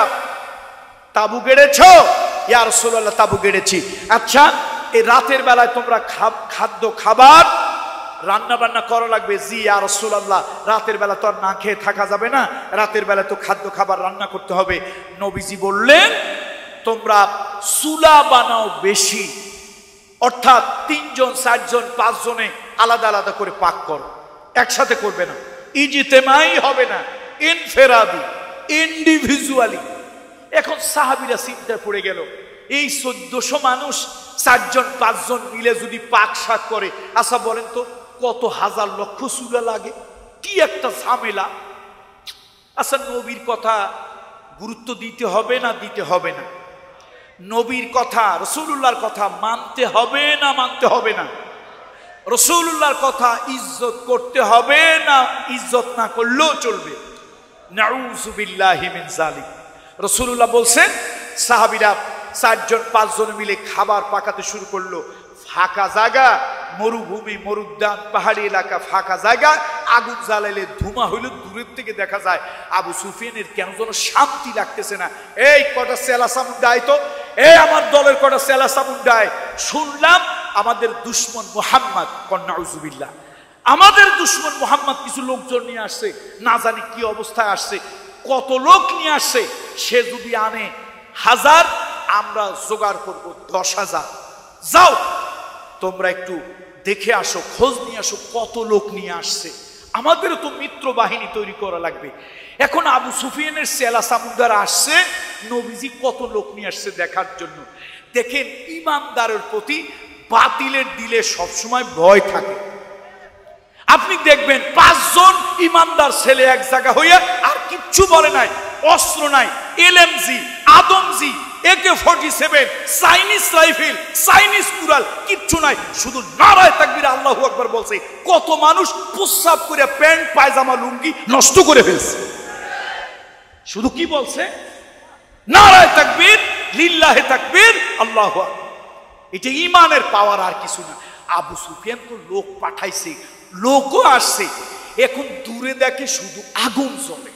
তাবু গেড়েছো? ইয়া রাসূলুল্লাহ, তাবু গেড়েছি। আচ্ছা, এই রাতের বেলায় তোমরা খাদ্য খাবার রান্না বান্না করা লাগবে? জি ইয়া রাসূলুল্লাহ, রাতের বেলা তো আর না খেয়ে থাকা যাবে না, রাতের বেলা তো খাদ্য খাবার রান্না করতে হবে। নবীজি বললেন, তোমরা চুলা বানাও বেশি, অর্থাৎ 3 জন 4 জন 5 জনে আলাদা আলাদা করে পাক করো, একসাথে করবে না, ইজতেমাই হবে না, ইনফেরাদি, ইন্ডিভিজুয়ালি। এখন সাহাবীরা চিন্তায় পড়ে গেল, এই 1400 মানুষ 4 জন 5 জন মিলে যদি পাক শাক করে, আচ্ছা বলেন তো কত হাজার লক্ষ চুলা লাগে, কি একটা ঝামেলা। আচ্ছা, নবীর কথা গুরুত্ব দিতে হবে না দিতে হবে না? নবীর কথা, রাসূলুল্লাহর কথা মানতে হবে না মানতে হবে না? রাসূলুল্লাহর কথা ইজ্জত করতে হবে না ইজ্জত না করলেও চলবে? নাউযু বিল্লাহি মিন যালিক। রাসূলুল্লাহ বলছেন, সাহাবীরা 4 জন 5 জন মিলে খাবার পাকাতে শুরু করলো। ফাঁকা জায়গা, মরুভূমি, মরুদ্যান, পাহাড়ি এলাকা, ফাঁকা জায়গা, আগুন জ্বালাইলে ধুমা হইলে দূরের থেকে দেখা যায়। আবু সুফিয়ানের কেন যেন শান্তি লাগতেছে না। এই কটা সেলা সামুন্ডায় তো, এই আমার দলের কটা সেলা সামুন্ডায়, শুনলাম আমাদের দুশমন মুহাম্মদ, নাউযুবিল্লাহ, আমাদের দুশমন মুহাম্মদ কিছু লোকজন নিয়ে আসছে, না জানি কি অবস্থায় আসছে, কত লোক নিয়ে আসছে, সে যদি আনে 1000, আমরা জোগাড় করবো 10,000। যাও তোমরা একটু দেখে আসো, খোঁজ নিয়ে আসো কত লোক নিয়ে আসছে, আমাদেরও তো মিত্র বাহিনী তৈরি করা লাগবে। এখন আবু সুফিয়ানের সেলা সামুদ্দার আসছে, নবীজি কত লোক নিয়ে আসছে দেখার জন্য। দেখেন, ইমানদারের প্রতি বাতিলের দিলে সবসময় ভয় থাকে। আপনি দেখবেন 5 জন ইমানদার ছেলে এক জায়গা হইয়া আর কিচ্ছু বলে নাই, অস্ত্র নাই, LMG, Adamjee, AK-47, Chinese rifle, Chinese কুড়াল, কিচ্ছু নাই, শুধু নারায়ে তাকবীর আল্লাহু আকবার বলছে। কত মানুষ প্রস্রাব করে প্যান্ট পায়জামা লুঙ্গি নষ্ট করে ফেলছে, শুধু কি বলছে? নারায়ে তাকবীর, লিল্লাহি তাকবীর, আল্লাহু আকবার। এটা ঈমানের পাওয়ার, আর কিছু না। আবু সুফিয়ান তো লোক পাঠাইছে, লোকও আসছে। এখন দূরে দেখে শুধু আগুন জ্বলে।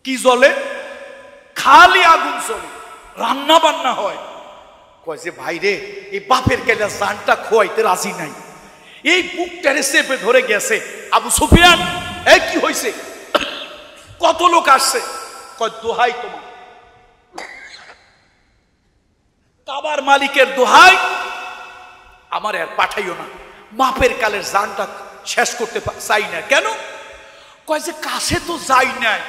কি জ্বলে? খালি আগুন জ্বলে, রান্না বান্না হয়। কয় যে ভাই রে, এই বাপের কেলা জানটা খোয়াইতে রাজি নাই, এই বুকটারে চেপে ধরে গেছে। আবু সুফিয়ান, এই কি হয়েছে? কত লোক আসছে? কয় দোহাই তোমার, কাবার মালিকের দোহাই, আমার আর পাঠাইও না, বাপের কালের জানটা শেষ করতে চাই না। কেন? কয় যে কাছে তো যাই নাই,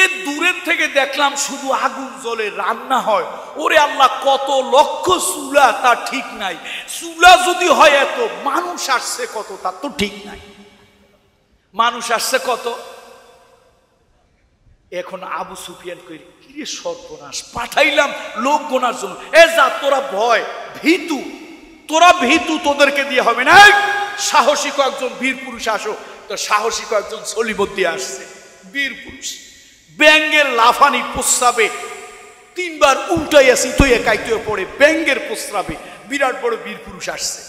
এ দূরের থেকে দেখলাম শুধু আগুন জ্বলে, রান্না হয়। ওরে আল্লাহ, কত লক্ষ চুলা, তা ঠিক নাই। চুলা যদি হয় এত, মানুষ আসছে কত, তার তো ঠিক নাই। মানুষ আসছে কত? এখন আবু সুফিয়ান কই, কিরে সর্বনাশ, পাঠাইলাম লোক গোনার জন্য, এ যা, তোরা ভয় ভীতু, তোরা ভীতু, তোদেরকে দিয়ে হবে না। সাহসী কয়েকজন বীর পুরুষ আসো। তো সাহসী কয়েকজন সলিবদ্দি আসছে, বীর পুরুষ, ব্যাঙ্গের লাফানি প্রস্রাবে 3 বার উল্টাইয়া সিটইয়া কাইতে পড়ে, ব্যাঙ্গের প্রস্রাবে বিরাট বড় বীর পুরুষ আসছে।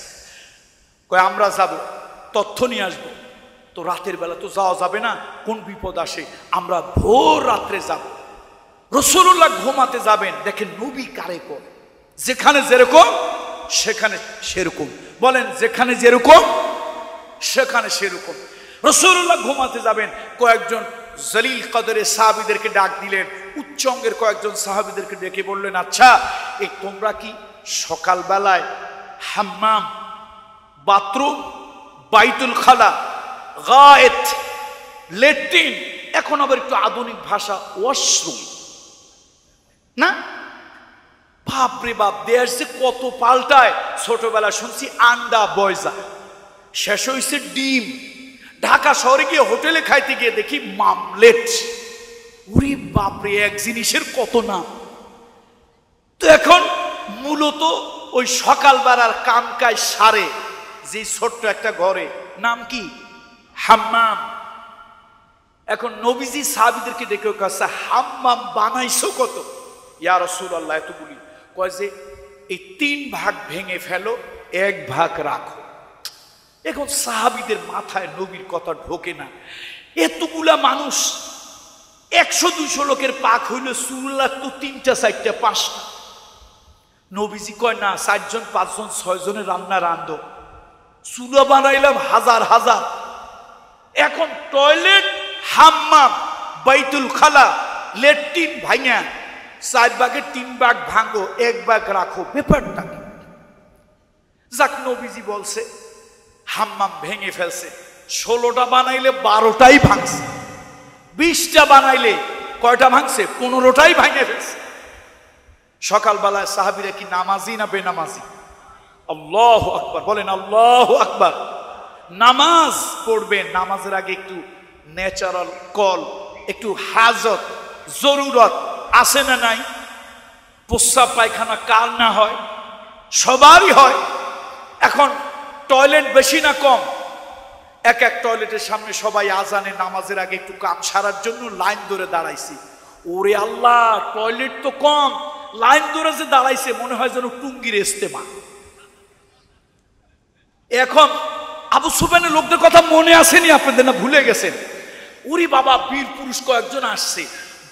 কয় আমরা যাব, তথ্য নিয়ে আসবো। তো রাতের বেলা তো যাওয়া যাবে না, কোন বিপদ আসে, আমরা ভোর রাত্রে যাব। রাসূলুল্লাহ ঘুমাতে যাবেন, দেখেন নবী কারে করে, যেখানে যেরকম সেখানে সেরকম। বলেন, যেখানে যেরকম সেখানে সেরকম। রাসূলুল্লাহ ঘুমাতে যাবেন, কয়েকজন জলিল কদরে সাহাবীদেরকে ডাক দিলেন, উচ্চ অঙ্গের কয়েকজন সাহাবীদেরকে ডেকে বললেন, আচ্ছা এই তোমরা কি সকালবেলায় হাম্মাম, বাথরুম, বাইতুল খালা, গায়েত, লেট্রিন, এখন আবার একটু আধুনিক ভাষা ওয়াশরুম না? বাপরে বাপ, দেশ যে কত পাল্টায়। ছোটবেলা শুনছি আন্ডা বয়জা, শেষ হয়েছে ডিম। ঢাকা শহরে গিয়ে হোটেলে খাইতে গিয়ে দেখি মামলেট। উরি বাপরে, এক জিনিসের কত নাম। তো এখন মূলত ওই সকালবেলার কামকায় সারে যে ছোট্ট একটা ঘরে, নাম কি? হাম্মাম। এখন নবীজি সাহাবীদেরকে ডেকে কাছে, হাম্মাম বানাইছো কত? ইয়া রাসূলুল্লাহ, এত বলি। কয় যে এই 3 ভাগ ভেঙে ফেলো, 1 ভাগ রাখো। এখন সাহাবীদের মাথায় নবীর কথা ঢোকে না। এতগুলা মানুষ, 100-200 লোকের পাক হইলে চুল লাগতো 3টা 4টা 5টা। নবীজি কয় না, 4 জন 5 জন 6 জনের রান্না রান্ধো। চুলা বানাইলাম হাজার হাজার। এখন টয়লেট, হাম্মাম, বাইতুল খালা, লেট্রিন ভাঙা 4 ভাগের 3 ভাগ ভাঙো, 1 ভাগ রাখো, ব্যাপারটা কি? যাক, নবীজি বলছে হাম্মাম ভেঙে ফেলছে। 16টা বানাইলে 12টাই ভাঙছে, 20টা বানাইলে কয়টা ভাঙছে? 15টাই ভাঙে ফেলছে। সকালবেলায় সাহাবীরা কি নামাজি না বেনামাজি? আল্লাহু আকবার বলেন, আল্লাহু আকবার। নামাজ পড়বেন, নামাজের আগে একটু ন্যাচারাল কল, একটু হাজত, জরুরত আছে না নাই? প্রস্রাব পায়খানা কার না হয়? সবারই হয়। এখন টয়লেট বেশি না কম? এক টয়লেটের সামনে সবাই আজানে নামাজের আগে একটু কাম সারার জন্য লাইন ধরে দাঁড়াইছি। ওরে আল্লাহ, টয়লেট তো কম, লাইন ধরে যে দাঁড়াইছে মনে হয় যেন টুঙ্গির ইস্তেমা। এখন আবু সুফিয়ানের লোকদের কথা মনে আসেনি আপনাদের? না ভুলে গেছেন? ওরে বাবা, বীর পুরুষ কয়েকজন আসছে,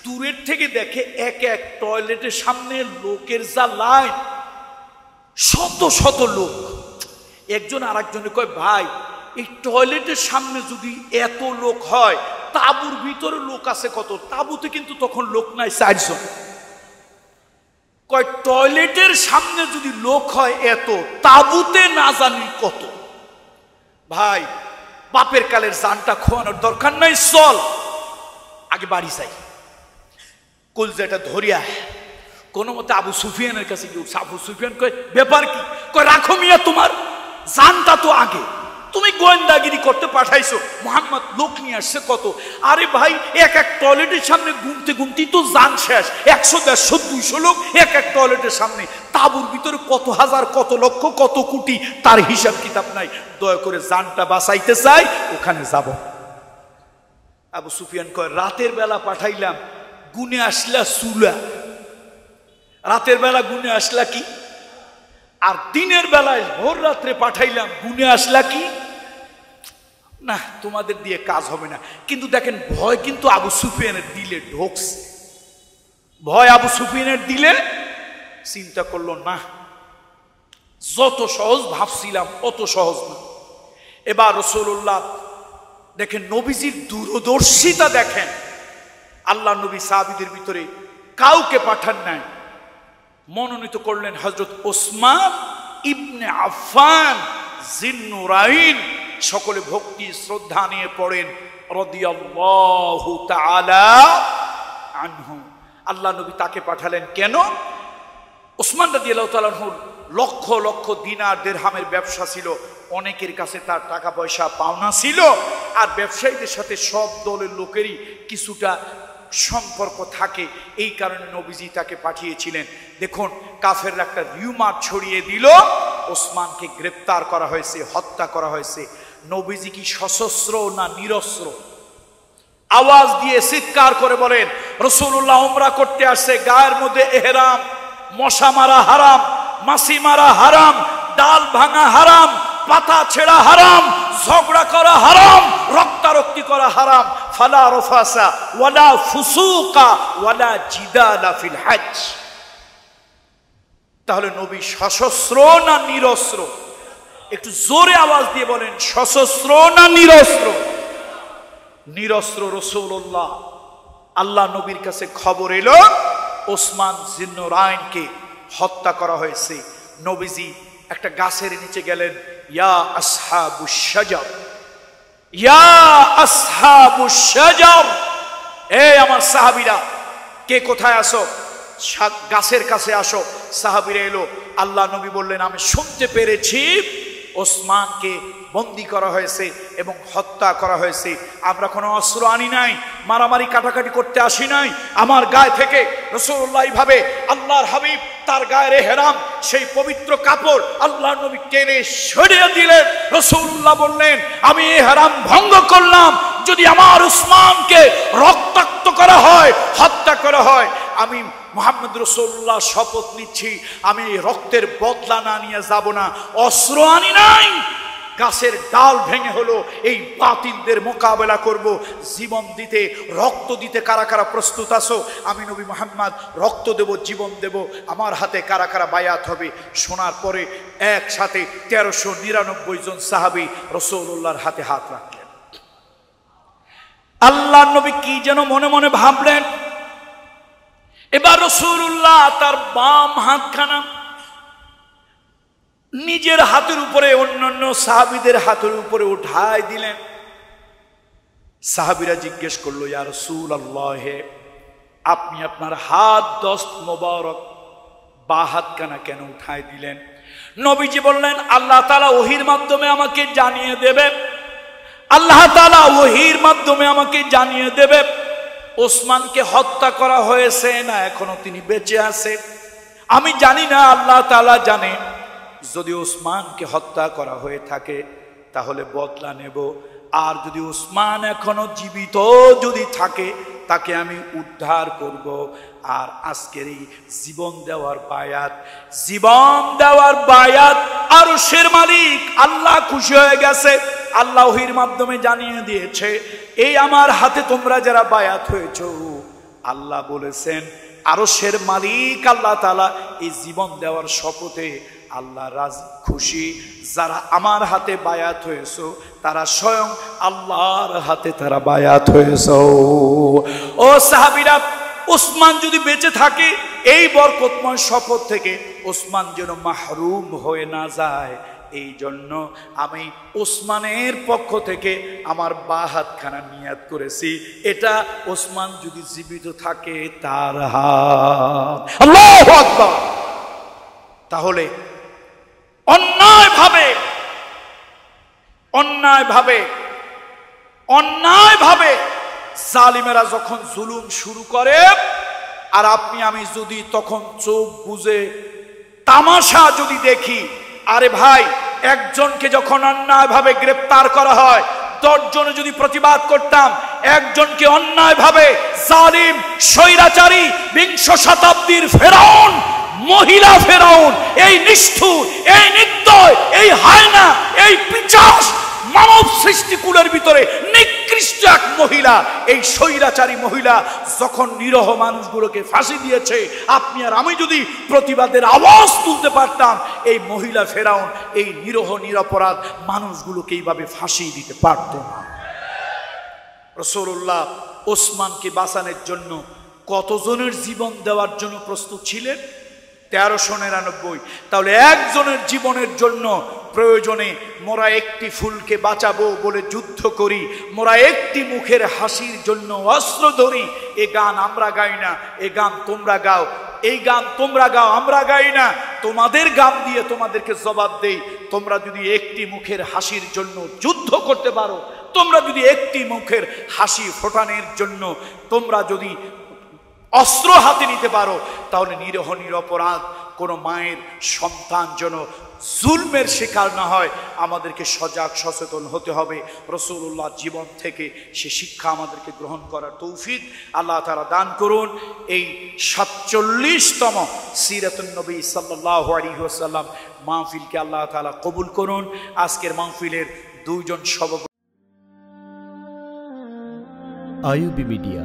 দূরের থেকে দেখে এক টয়লেটের সামনে লোকের যা লাইন, শত শত লোক। একজন আর একজনে কয়, ভাই এই টয়লেটের সামনে যদি এত লোক হয়, তাঁবুর ভিতরে লোক আছে কত? তাঁবুতে কিন্তু তখন লোক নাই, 4 জন। কয় টয়লেটের সামনে যদি লোক হয় এত, তাঁবুতে না জানি কত। ভাই, বাপের কালের জানটা খোয়ানোর দরকার নাই, চল আগে বাড়ি যাই। কলজাটা ধরিয়া কোনো মতে আবু সুফিয়ানের কাছে গিয়ে, আবু সুফিয়ান কয়, ব্যাপার কি? কয়, রাখো মিয়া, তোমার জানটা তো আগে। তুমি গোয়েন্দাগিরি করতে পাঠাইছো, মোহাম্মদ লোক নিয়ে আসছে কত। আরে ভাই, এক টয়লেটের সামনে গুনতে গুনতেই তো জান শেষ। 100, 150, 200 লোক এক টয়লেটের সামনে। তাঁবুর ভিতরে কত হাজার, কত লক্ষ, কত কোটি, তার হিসাব কিতাব নাই। দয়া করে জানটা বাঁচাইতে চাই, ওখানে যাব। আবু সুফিয়ান কয়, রাতের বেলা পাঠাইলাম, গুনে আসলা চুলা। রাতের বেলা গুনে আসলা কি? আর দিনের বেলায় ভোর রাত্রে পাঠাইলাম, গুনে আসলা কি? না, তোমাদের দিয়ে কাজ হবে না। কিন্তু দেখেন, ভয় কিন্তু আবু সুফিয়ানের দিলে ঢোকছে। ভয় আবু সুফিয়ানের দিলে। চিন্তা করলো, না, যত সহজ ভাবছিলাম অত সহজ না। এবার রাসূলুল্লাহ দেখেন, নবীজির দূরদর্শিতা দেখেন। আল্লাহ নবী সাহাবীদের ভিতরে কাউকে পাঠান নাই, মনোনীত করলেন হযরত ওসমান ইবনে আফফান জিন্নুরাইন। সকলে ভক্তি শ্রদ্ধা নিয়ে পড়েন রাদিয়াল্লাহু তাআলা আনহু। আল্লাহ নবী তাকে পাঠালেন কেন? ওসমান রাদিয়াল্লাহু তাআলা আনহু লক্ষ লক্ষ দিনার দিরহামের ব্যবসা ছিল, অনেকের কাছে তার টাকা পয়সা পাওনা ছিল, আর ব্যবসায়ীদের সাথে সব দলের লোকেরই কিছুটা সম্পর্ক থাকে। এই কারণে নবীজি তাকে পাঠিয়েছিলেন। দেখুন, কাফেররা একটা রিউমার ছড়িয়ে দিল, ওসমানকে গ্রেপ্তার করা হয়েছে, হত্যা করা হয়েছে। নবীজি কি সশস্ত্র না নিরস্ত্র? আওয়াজ দিয়ে চিৎকার করে বলেন, রাসূলুল্লাহ উমরা করতে আসছে, গায়ের মধ্যে এহরাম, মশা মারা হারাম, মাছি মারা হারাম, ডাল ভাঙা হারাম, পাতা ছেঁড়া হারাম, ঝগড়া করা হারাম, রক্তারক্তি করা হারাম। ফালা রফাসা ওয়ালা ফুসুকা ওয়ালা জিদালা ফিল হজ। তাহলে নবী সশস্ত্র না নিরস্ত্র? একটু জোরে আওয়াজ দিয়ে বলেন, সশস্ত্র না নিরস্ত্র? নিরস্ত্র রাসূলুল্লাহ আল্লাহ নবীর কাছে খবর এলো ওসমান জিন্নুরাইনকে হত্যা করা হয়েছে। নবীজি একটা গাছের নিচে গেলেন, ইয়া আসহাবুশ শাজার, ইয়া আসহাবুশ শাজার, এই আমার সাহাবীরা কে কোথায় আসো, গাছের কাছে আসো। সাহাবীরা এলো। আল্লাহ নবী বললেন, আমি শুনতে পেরেছি ওসমানকে বন্দী করা হয়েছে এবং হত্যা করা হয়েছে। আমরা কোনো অস্ত্র আনি নাই, মারামারি কাটাকাটি করতে আসি নাই। আমার গায়ে থেকে রাসূলুল্লাহ এইভাবে আল্লাহর হাবিব তার গায়ের এহরাম সেই পবিত্র কাপড় আল্লাহ নবী টেনে সরিয়ে দিলেন। রাসূলুল্লাহ বললেন, আমি এহরাম ভঙ্গ করলাম, যদি আমার উসমানকে রক্তাক্ত করা হয়, হত্যা করা হয়, আমি মুহাম্মদ রাসূলুল্লাহ শপথ নিচ্ছি আমি রক্তের বদলা না নিয়ে যাব না। অস্ত্র আনি নাই, গাছের ডাল ভেঙে হলো এই বাতিলদের মোকাবেলা করব। জীবন দিতে, রক্ত দিতে কারা কারা প্রস্তুত আছো? আমি নবী মুহাম্মদ রক্ত দেব, জীবন দেব, আমার হাতে কারা কারা বায়াত হবে? শোনার পরে একসাথে 1399 জন সাহাবী রাসূলুল্লাহর হাতে হাত রাখলেন। আল্লাহ নবী কি যেন মনে মনে ভাবলেন। এবার রাসূলুল্লাহ তার বাম হাতখানা নিজের হাতের উপরে অন্যান্য সাহাবীদের হাতের উপরে উঠায় দিলেন। সাহাবীরা জিজ্ঞেস করলো, ইয়া রাসূলুল্লাহ, আপনি আপনার হাত দস্ত মোবারক বা হাতখানা কেন উঠায় দিলেন? নবীজি বললেন, আল্লাহ তাআলা ওহীর মাধ্যমে আমাকে জানিয়ে দেবে, আল্লাহ তাআলা ওহীর মাধ্যমে আমাকে জানিয়ে দেবে ওসমানকে হত্যা করা হয়েছে না এখনো তিনি বেঁচে আছে। আমি জানি না, আল্লাহ তাআলা জানে। যদি ওসমানকে হত্যা করা হয়ে থাকে তাহলে বদলা নেব, আর যদি ওসমান এখনো জীবিত যদি থাকে তাকে আমি উদ্ধার করব। আর আজকের এই জীবন দেওয়ার বায়াত, জীবন দেওয়ার বায়াত আরশের মালিক আল্লাহ খুশি হয়ে গেছে। আল্লাহ ওহীর মাধ্যমে জানিয়ে দিয়েছে, এই আমার হাতে তোমরা যারা বায়াত হয়েছো, আল্লাহ বলেছেন আরশের মালিক আল্লাহ তাআলা এই জীবন দেওয়ার শপথে আল্লাহ রাজি খুশি। যারা আমার হাতে বায়াত হয়েছো তারা স্বয়ং আল্লাহর হাতে তারা বায়াত হয়েছো। ও সাহাবীরা, ওসমান যদি বেঁচে থাকে এই বরকতময় শপথ থেকে ওসমান যেন মাহরুম হয়ে না যায়, এই জন্য আমি ওসমানের পক্ষ থেকে আমার বা হাতখানা নিয়াত করেছি, এটা ওসমান যদি জীবিত থাকে তার হাত। আল্লাহু আকবার। তাহলে অন্যায়ভাবে জালিমেরা যখন জুলুম শুরু করে, আর আপনি আমি যদি তখন চোখ বুজে তামাশা যদি দেখি, আরে ভাই, একজনকে যখন অন্যায়ভাবে গ্রেফতার করা হয় 10 জনে যদি প্রতিবাদ করতাম, একজনকে অন্যায়ভাবে জালিম স্বৈরাচারী 20 শতাব্দীর ফেরাউন, মহিলা ফেরাউন, এই নিষ্ঠুর, এই নির্দয়, এই হায়না, এই পিশাচ, মানব সৃষ্টিকুলের ভিতরে নিকৃষ্ট এক মহিলা, এই স্বৈরাচারী মহিলা যখন নিরহ মানুষগুলোকে ফাঁসি দিয়েছে, আপনি আর আমি যদি প্রতিবাদের আওয়াজ তুলতে পারতাম, এই মহিলা ফেরাউন এই নিরহ নিরপরাধ মানুষগুলোকে এইভাবে ফাঁসি দিতে পারত না। রাসূলুল্লাহ ওসমানকে বাঁচানোর জন্য কতজনের জীবন দেওয়ার জন্য প্রস্তুত ছিলেন? 1399। তাহলে একজনের জীবনের জন্য প্রয়োজনে মোরা একটি ফুলকে বাঁচাবো বলে যুদ্ধ করি, মোরা একটি মুখের হাসির জন্য অস্ত্র ধরি। এ গান আমরা গাই না, এ গান তোমরা গাও, এই গান তোমরা গাও, আমরা গাই না। তোমাদের গান দিয়ে তোমাদেরকে জবাব দেই, তোমরা যদি একটি মুখের হাসির জন্য যুদ্ধ করতে পারো, তোমরা যদি একটি মুখের হাসি ফোটানোর জন্য তোমরা যদি অস্ত্র হাতে নিতে পারো, তাহলে নিরহ নিরপরাধ কোনো মায়ের সন্তান যেন জুলমের শিকার না হয়। আমাদেরকে সজাগ সচেতন হতে হবে। রাসূলুল্লাহ জীবন থেকে সে শিক্ষা আমাদেরকে গ্রহণ করার তৌফিক আল্লাহ তাআলা দান করুন। এই 47তম সিরাতুন নবী সাল্লাল্লাহু আলাইহি ওয়াসাল্লাম মাহফিলকে আল্লাহ তাআলা কবুল করুন। আজকের মাহফিলের 2 জন সভাপতি আইইউবি মিডিয়া।